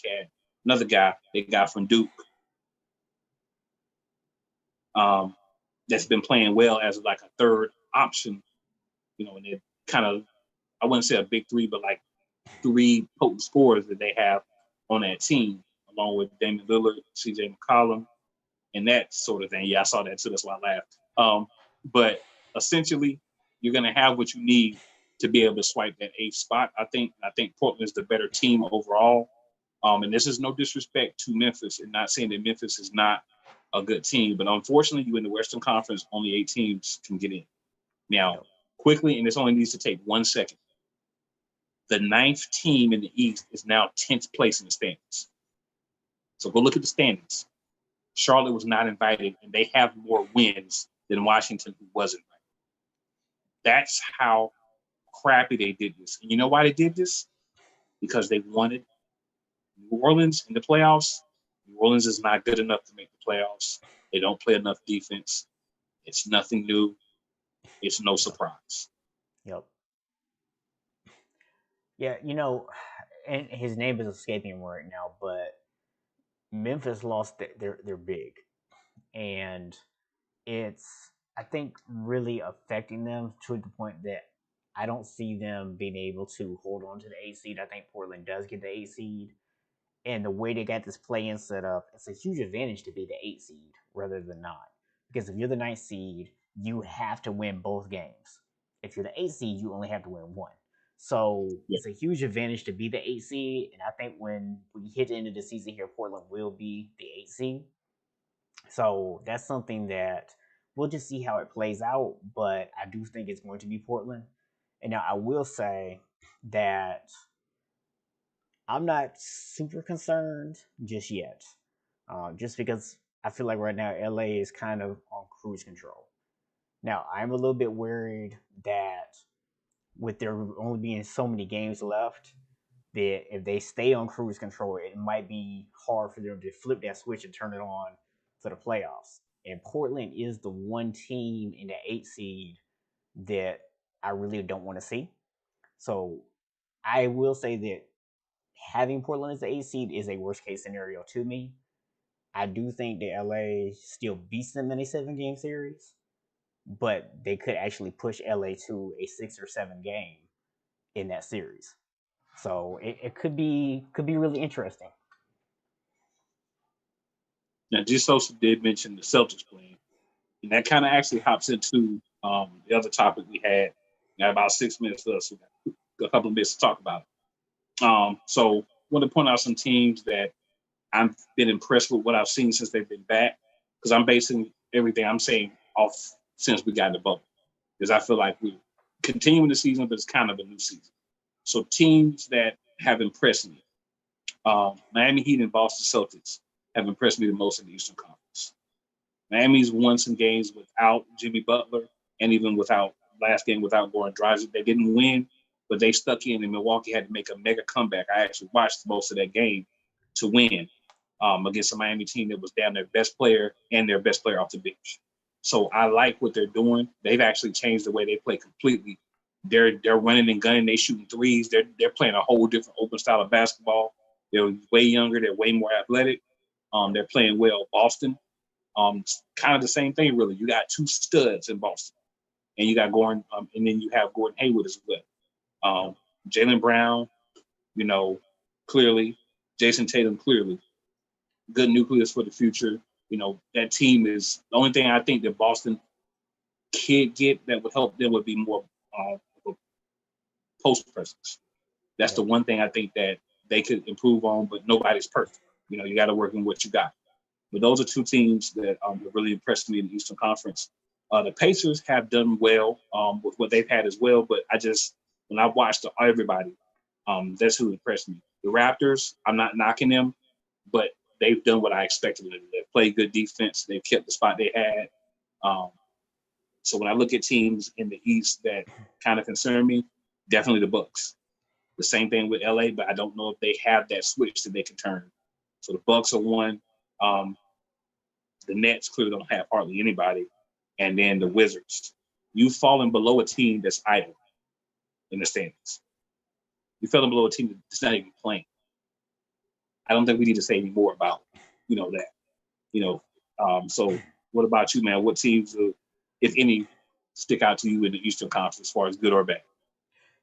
guy they got from Duke, that's been playing well as like a third option, and they're kind of, I wouldn't say a big 3, but like 3 potent scorers that they have on that team, along with Damian Lillard, CJ McCollum, and that sort of thing. Yeah, I saw that too. That's why I laughed. But essentially, you're going to have what you need to be able to swipe that 8th spot. I think Portland is the better team overall. And this is no disrespect to Memphis, and not saying that Memphis is not a good team, but unfortunately, you in the Western Conference, only 8 teams can get in. Now, Yep. quickly, and this only needs to take 1 second. The ninth team in the East is now 10th place in the standings. So go look at the standings. Charlotte was not invited, and they have more wins than Washington, who was invited. That's how crappy they did this. And you know why they did this? Because they wanted New Orleans in the playoffs. New Orleans is not good enough to make the playoffs. They don't play enough defense. It's nothing new. It's no Yep. surprise. Yep. Yeah, and his name is escaping me right now, but Memphis lost their big, and it's, I think, really affecting them to the point that I don't see them being able to hold on to the 8 seed. I think Portland does get the 8 seed, and the way they got this play-in set up, it's a huge advantage to be the 8 seed rather than not. Because if you're the ninth seed, you have to win both games. If you're the 8 seed, you only have to win one. So Yeah. it's a huge advantage to be the 8 seed, and I think when we hit the end of the season here, Portland will be the 8 seed. So that's something that we'll just see how it plays out, but I do think it's going to be Portland. And now I will say that I'm not super concerned just yet, just because I feel like right now LA is kind of on cruise control. Now I'm a little bit worried that with there only being so many games left, that if they stay on cruise control, it might be hard for them to flip that switch and turn it on for the playoffs. And Portland is the one team in the 8 seed that I really don't want to see. So I will say that having Portland as the 8 seed is a worst case scenario to me. I do think that LA still beats them in a 7 game series, but they could actually push LA to a 6 or 7 game in that series. So it could be really interesting. Now, G. Sosa did mention the Celtics playing, and that kind of actually hops into the other topic we had. We got about 6 minutes left, so we got a couple of minutes to talk about it. So, I want to point out some teams that I've been impressed with what I've seen since they've been back, because I'm basing everything I'm saying off since we got in the bubble. Because I feel like we're continuing the season, but it's kind of a new season. So, teams that have impressed me, Miami Heat and Boston Celtics have impressed me the most in the Eastern Conference. Miami's won some games without Jimmy Butler, and even without last game without Goran Dragic. They didn't win, but they stuck in, and Milwaukee had to make a mega comeback. I actually watched most of that game to win against a Miami team that was down their best player and their best player off the bench. So I like what they're doing. They've actually changed the way they play completely. They're running and gunning. They shooting threes. They're playing a whole different open style of basketball. They're way younger. They're way more athletic. They're playing well. Boston, kind of the same thing, really. You got two studs in Boston, and you got Gordon, and then you have Gordon Hayward as well. Yep. Jaylen Brown, you know, clearly, Jason Tatum, clearly, good nucleus for the future. That team is the only thing I think that Boston could get that would help them would be more of a post presence. That's the Yep. one thing I think that they could improve on, but nobody's perfect. You got to work in what you got. But those are two teams that have really impressed me in the Eastern Conference. The Pacers have done well with what they've had as well, but when I watched everybody, that's who impressed me. The Raptors, I'm not knocking them, but they've done what I expected them to do. They've played good defense. They've kept the spot they had. Um, so when I look at teams in the East that kind of concern me, definitely the Bucks. The same thing with LA, but I don't know if they have that switch that they can turn. So the Bucks are one. Um, the Nets clearly don't have hardly anybody, and then the Wizards. You've fallen below a team that's idle in the standings. You fell below a team that's not even playing. I don't think we need to say any more about that. So what about you, man? What teams, if any, stick out to you in the Eastern Conference as far as good or bad?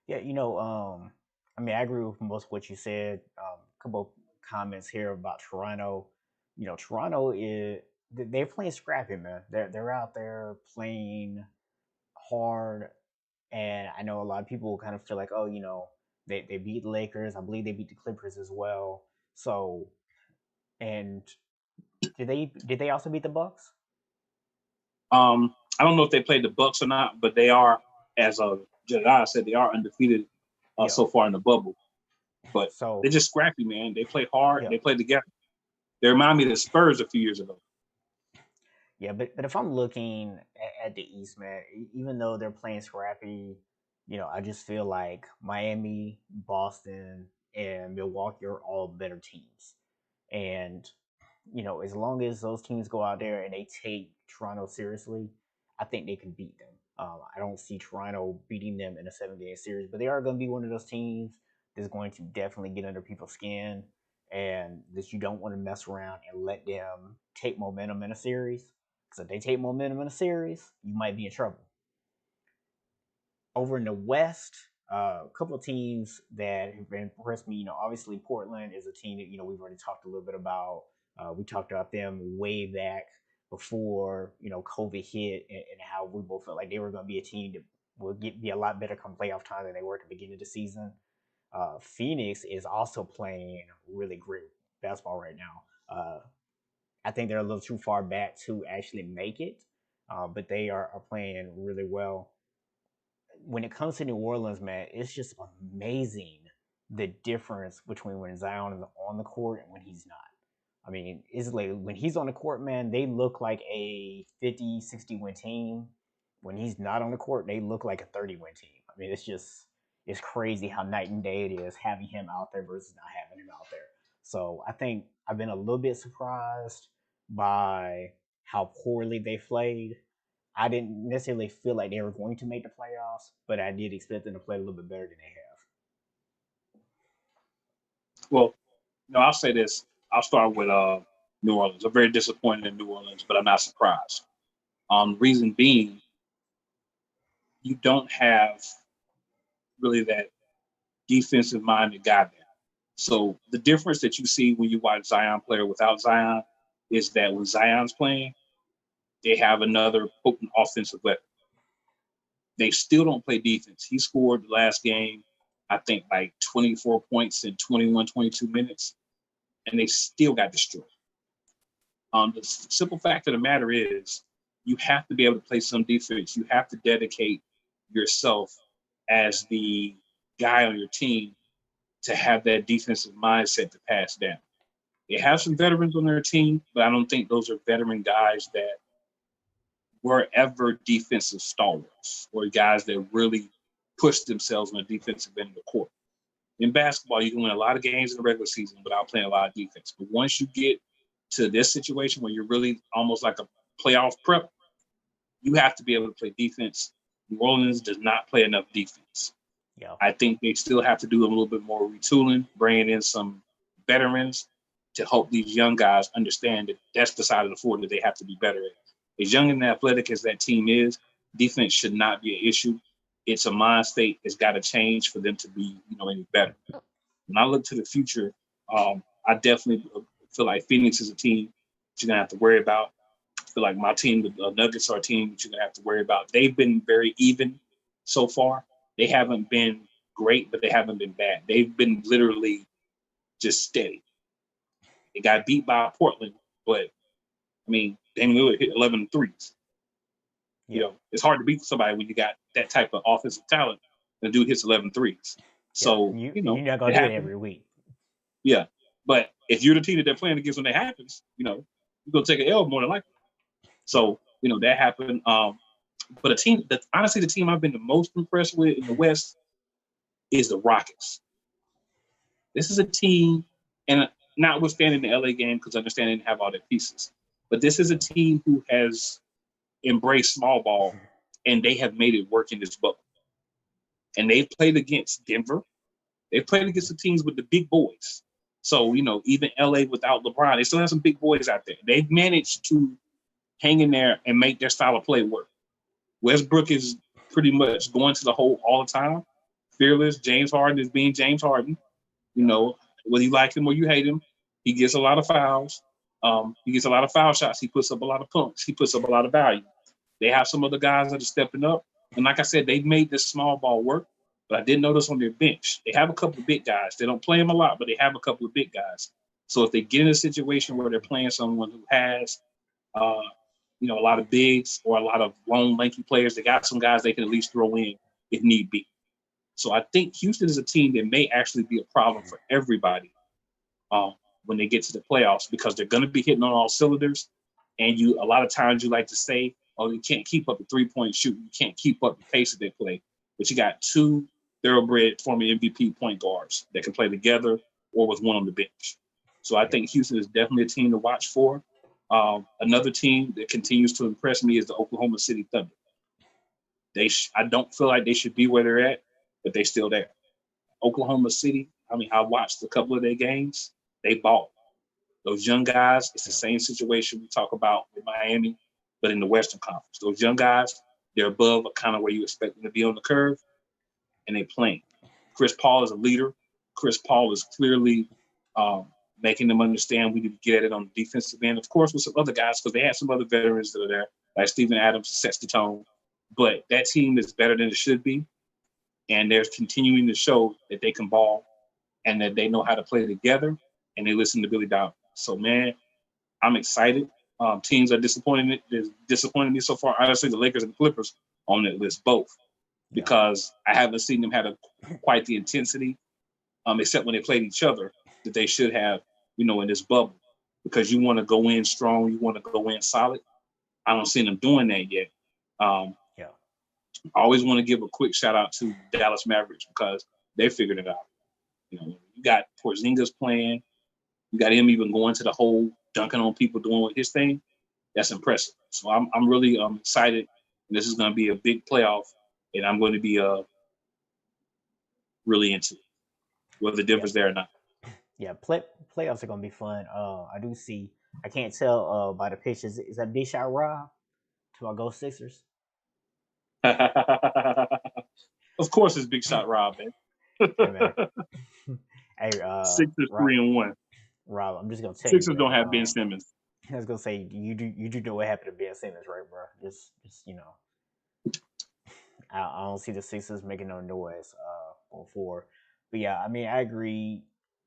Yeah, I mean, I agree with most of what you said. A couple of comments here about Toronto. Toronto is they're playing scrappy, man. They're out there playing hard, and I know a lot of people kind of feel like, oh, they beat the Lakers. I believe they beat the Clippers as well. So, and did they also beat the Bucks? I don't know if they played the Bucks or not, but they are, as Jedediah said, they are undefeated Yeah. so far in the bubble. But So they're just scrappy, man. They play hard. yeah, They play together. They remind me of the Spurs a few years ago. yeah. But if I'm looking at the East, man, even though they're playing scrappy, I just feel like Miami, Boston, and Milwaukee are all better teams. And as long as those teams go out there and they take Toronto seriously, I think they can beat them. I don't see Toronto beating them in a 7 game series, but they are going to be one of those teams that's going to definitely get under people's skin, and that you don't want to mess around and let them take momentum in a series. Because if they take momentum in a series, you might be in trouble. Over in the West, a couple of teams that have impressed me. Obviously Portland is a team that we've already talked a little bit about. We talked about them way back before COVID hit, and how we both felt like they were going to be a team that would be a lot better come playoff time than they were at the beginning of the season. Phoenix is also playing really great basketball right now. I think they're a little too far back to actually make it, but they are playing really well. When it comes to New Orleans, man, it's just amazing the difference between when Zion is on the court and when he's not. I mean, it's like when he's on the court, man, they look like a 50, 60 win team. When he's not on the court, they look like a 30 win team. I mean, it's crazy how night and day it is having him out there versus not having him out there. So I think I've been a little bit surprised by how poorly they played. I didn't necessarily feel like they were going to make the playoffs, but I did expect them to play a little bit better than they Well, no, I'll say this. I'll start with New Orleans. I'm very disappointed in New Orleans, but I'm not surprised. Reason being, you don't have really that defensive minded guy there. So the difference that you see when you watch Zion play or without Zion is that when Zion's playing, they have another potent offensive weapon. They still don't play defense. He scored the last game, I think, like 24 points in 21, 22 minutes, and they still got destroyed. The simple fact of the matter is you have to be able to play some defense. You have to dedicate yourself as the guy on your team to have that defensive mindset to pass down. They have some veterans on their team, but I don't think those are veteran guys that were ever defensive stalwarts or guys that really push themselves on the defensive end of the court. In basketball, you can win a lot of games in the regular season without playing a lot of defense. But once you get to this situation where you're really almost like a playoff prep, you have to be able to play defense. New Orleans does not play enough defense. have. I think they still have to do a little bit more retooling, bringing in some veterans to help these young guys understand that that's the side of the floor that they have to be better at. As young and athletic as that team is, defense should not be an issue. It's a mind state that's got to change for them to be, any better. When I look to the future, I definitely feel like Phoenix is a team that you're gonna have to worry about. I feel like my team, the Nuggets, are a team that you're gonna have to worry about. They've been very even so far. They haven't been great, but they haven't been bad. They've been literally just steady. They got beat by Portland, but I mean, Damian Lillard hit 11 threes. Yeah. It's hard to beat somebody when you got that type of offensive talent. The dude hits 11 threes. So, you're not gonna do it every week. Yeah. But if you're the team that they're playing against when that happens, you're gonna take an L more than likely. So, that happened. But honestly, the team I've been the most impressed with in the West is the Rockets. This is a team, and notwithstanding the LA game, because I understand they didn't have all their pieces, but this is a team who has embraced small ball, and they have made it work in this bubble. And they've played against Denver. They've played against the teams with the big boys. So, even LA without LeBron, they still have some big boys out there. They've managed to hang in there and make their style of play work. Westbrook is pretty much going to the hole all the time. Fearless. James Harden is being James Harden. Whether you like him or you hate him, he gets a lot of fouls. He gets a lot of foul shots. He puts up a lot of pumps. He puts up a lot of value. They have some other guys that are stepping up. And like I said, they've made this small ball work. But I did notice on their bench, they have a couple of big guys. They don't play them a lot, but they have a couple of big guys. So if they get in a situation where they're playing someone who has a lot of bigs or a lot of long, lanky players. They got some guys they can at least throw in if need be. So I think Houston is a team that may actually be a problem for everybody when they get to the playoffs, because they're going to be hitting on all cylinders. And a lot of times you like to say, oh, you can't keep up the 3-point shooting. You can't keep up the pace that they play. But you got two thoroughbred former MVP point guards that can play together or with one on the bench. So I think Houston is definitely a team to watch for. Another team that continues to impress me is the Oklahoma City Thunder. I don't feel like they should be where they're at, but they're still there. Oklahoma City, I watched a couple of their games. They bought. Those young guys, it's the same situation we talk about with Miami, but in the Western Conference. Those young guys, they're above kind of where you expect them to be on the curve, and they're playing. Chris Paul is a leader. Chris Paul is clearly making them understand we need to get at it on the defensive end. Of course, with some other guys, because they have some other veterans that are there, like Steven Adams sets the tone. But that team is better than it should be, and they're continuing to show that they can ball and that they know how to play together, and they listen to Billy Donovan. So, man, I'm excited. Teams are disappointing me so far. Honestly, the Lakers and the Clippers on that list, both, because I haven't seen them have quite the intensity, except when they played each other, that they should have, in this bubble. Because you want to go in strong, you want to go in solid. I don't see them doing that yet. I always want to give a quick shout out to Dallas Mavericks because they figured it out. You got Porzingis playing. You got him even going to the whole dunking on people, doing his thing. That's impressive. So I'm really excited. And this is going to be a big playoff, and I'm going to be really into it, whether Denver's there or not. Yeah, playoffs are going to be fun. I do see. I can't tell by the pictures. Is that Big Shot Rob to our Go Sixers? Of course, it's Big Shot Rob, man. Hey, Sixers 3-1. Rob, I'm just gonna tell Sixers you. Don't have Ben Simmons. I was gonna say you do know what happened to Ben Simmons, right, bro? Just I don't see the Sixers making no noise going forward. But yeah, I agree.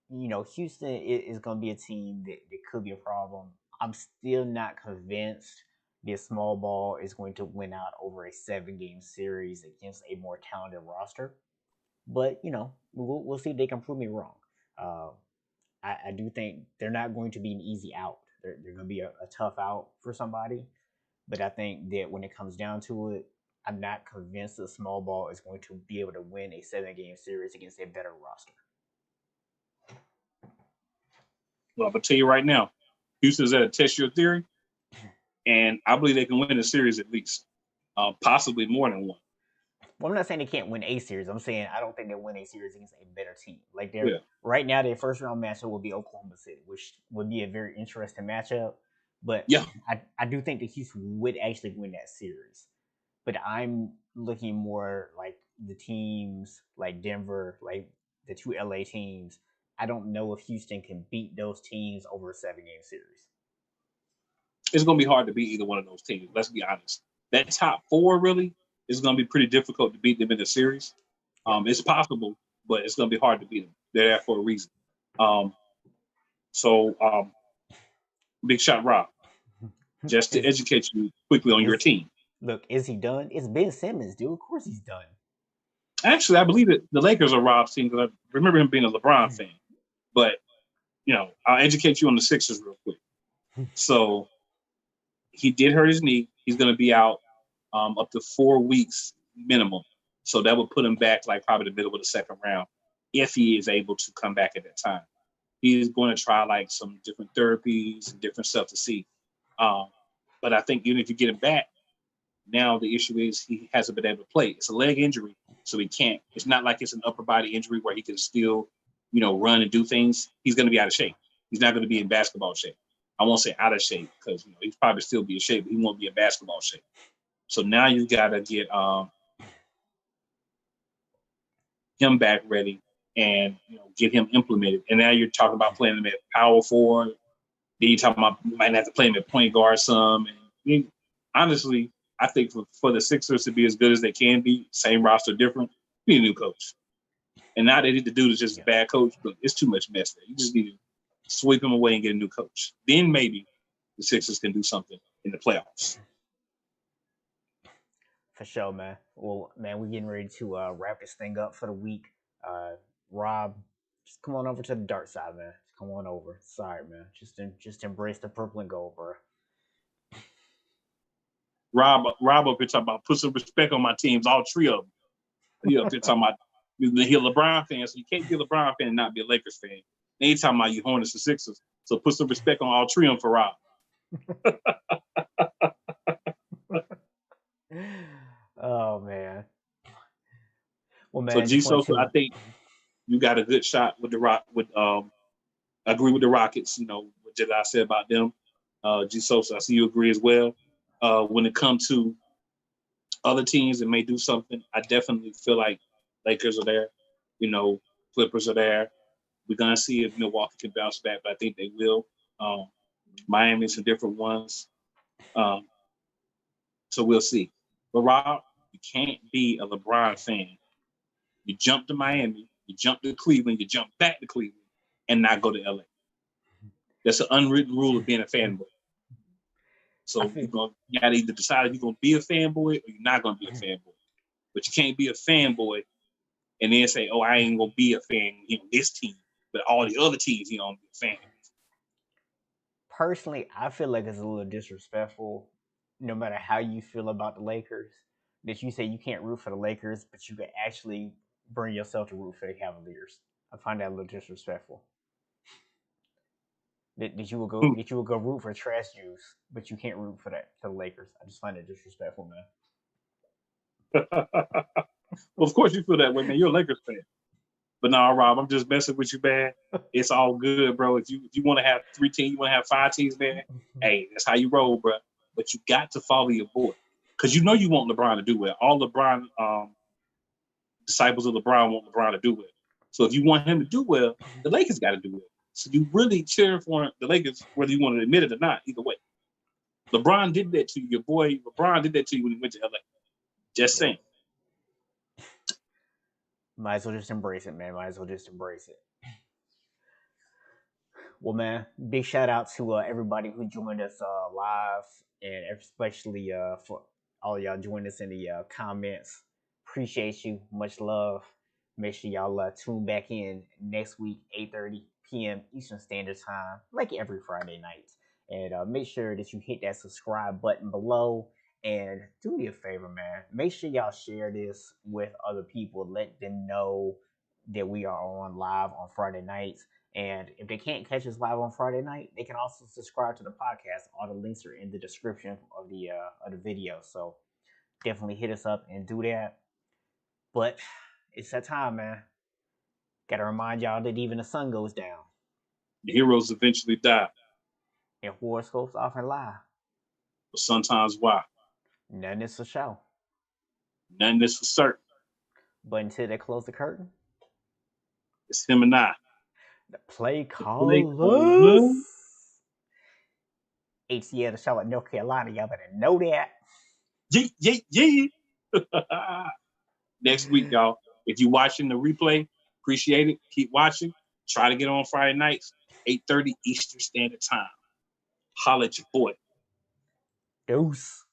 Houston is going to be a team that could be a problem. I'm still not convinced the small ball is going to win out over a 7-game series against a more talented roster. But we'll see if they can prove me wrong. I do think they're not going to be an easy out. They're going to be a tough out for somebody. But I think that when it comes down to it, I'm not convinced the small ball is going to be able to win a 7-game series against a better roster. Well, I'm going to tell you right now, Houston's at a test your theory, and I believe they can win a series at least, possibly more than one. Well, I'm not saying they can't win a series. I'm saying I don't think they'll win a series against a better team. Like right now, their first round matchup will be Oklahoma City, which would be a very interesting matchup. But I do think that Houston would actually win that series. But I'm looking more like the teams like Denver, like the 2 LA teams. I don't know if Houston can beat those teams over a 7-game series. It's going to be hard to beat either one of those teams. Let's be honest. That top 4 really is going to be pretty difficult to beat them in the series. It's possible, but it's going to be hard to beat them. They're there for a reason. Big Shot Rob, just to educate you quickly on your team. Look, is he done? It's Ben Simmons, dude. Of course he's done. Actually, I believe that the Lakers are Rob's team because I remember him being a LeBron fan. But, I'll educate you on the Sixers real quick. So he did hurt his knee. He's going to be out up to 4 weeks minimum. So that would put him back like probably the middle of the second round if he is able to come back at that time. He's going to try like some different therapies and different stuff to see. But I think even if you get him back, now the issue is he hasn't been able to play. It's a leg injury, so he can't. It's not like it's an upper body injury where he can still, run and do things. He's going to be out of shape. He's not going to be in basketball shape. I won't say out of shape because he'd probably still be in shape, but he won't be in basketball shape. So now you got to get him back ready and get him implemented. And now you're talking about playing him at power forward. Then you're talking about you might have to play him at point guard some. And honestly, I think for the Sixers to be as good as they can be, same roster, different, you need a new coach. And not that the dude is just a bad coach, but it's too much mess there. You just need to sweep him away and get a new coach. Then maybe the Sixers can do something in the playoffs. For sure, man. Well, man, we're getting ready to wrap this thing up for the week. Rob, just come on over to the dark side, man. Just come on over. Sorry, man. Just embrace the purple and gold, bro. Rob up here talking about put some respect on my teams, all three of them. He up here talking about he a LeBron fan, so you can't be a LeBron fan and not be a Lakers fan. They ain't talking about you Hornets and Sixers. So put some respect on all three of them for Rob. Oh man. Well, man, So G Sosa, I to... think you got a good shot with the Rock. With I agree with the Rockets. You know what did I say about them? G Sosa, I see you agree as well. When it comes to other teams that may do something, I definitely feel like Lakers are there. You know, Clippers are there. We're gonna see if Milwaukee can bounce back, but I think they will. Miami, some different ones. So we'll see. But Rob, you can't be a LeBron fan. You jump to Miami, you jump to Cleveland, you jump back to Cleveland, and not go to LA. That's an unwritten rule of being a fanboy. So you gotta either decide if you're gonna be a fanboy or you're not gonna be a fanboy. But you can't be a fanboy and then say, "Oh, I ain't gonna be a fan, this team, but all the other teams, I'm be a fan." Personally, I feel like it's a little disrespectful, no matter how you feel about the Lakers, that you say you can't root for the Lakers, but you can actually bring yourself to root for the Cavaliers. I find that a little disrespectful. That you will go root for trash juice, but you can't root for the Lakers. I just find it disrespectful, man. Well, of course you feel that way, man. You're a Lakers fan. But no, Rob, I'm just messing with you, man. It's all good, bro. If you want to have 3 teams, you want to have 5 teams, man. Hey, that's how you roll, bro. But you got to follow your boy, because you want LeBron to do well. All LeBron disciples of LeBron want LeBron to do well. So if you want him to do well, the Lakers got to do well. So you really cheer for the Lakers, whether you want to admit it or not. Either way, LeBron did that to you. Your boy LeBron did that to you when he went to LA. Just saying. Might as well just embrace it, man. Well, man, big shout out to everybody who joined us live, and especially for all y'all joining us in the comments. Appreciate you. Much love. Make sure y'all tune back in next week, 8:30 p.m. Eastern Standard Time, like every Friday night. And make sure that you hit that subscribe button below. And do me a favor, man. Make sure y'all share this with other people. Let them know that we are on live on Friday nights. And if they can't catch us live on Friday night, they can also subscribe to the podcast. All the links are in the description of the video. So definitely hit us up and do that. But it's that time, man. Gotta remind y'all that even the sun goes down. The heroes eventually die. And horoscopes often lie. But sometimes why? Nothing is for show. Nothing is for certain. But until they close the curtain, it's him and I. The play callers. HCL, the Charlotte, North Carolina. Y'all better know that. Yeah. Next week, y'all. If you're watching the replay, appreciate it. Keep watching. Try to get on Friday nights, 8:30 Eastern Standard Time. Holla at your boy. Deuce.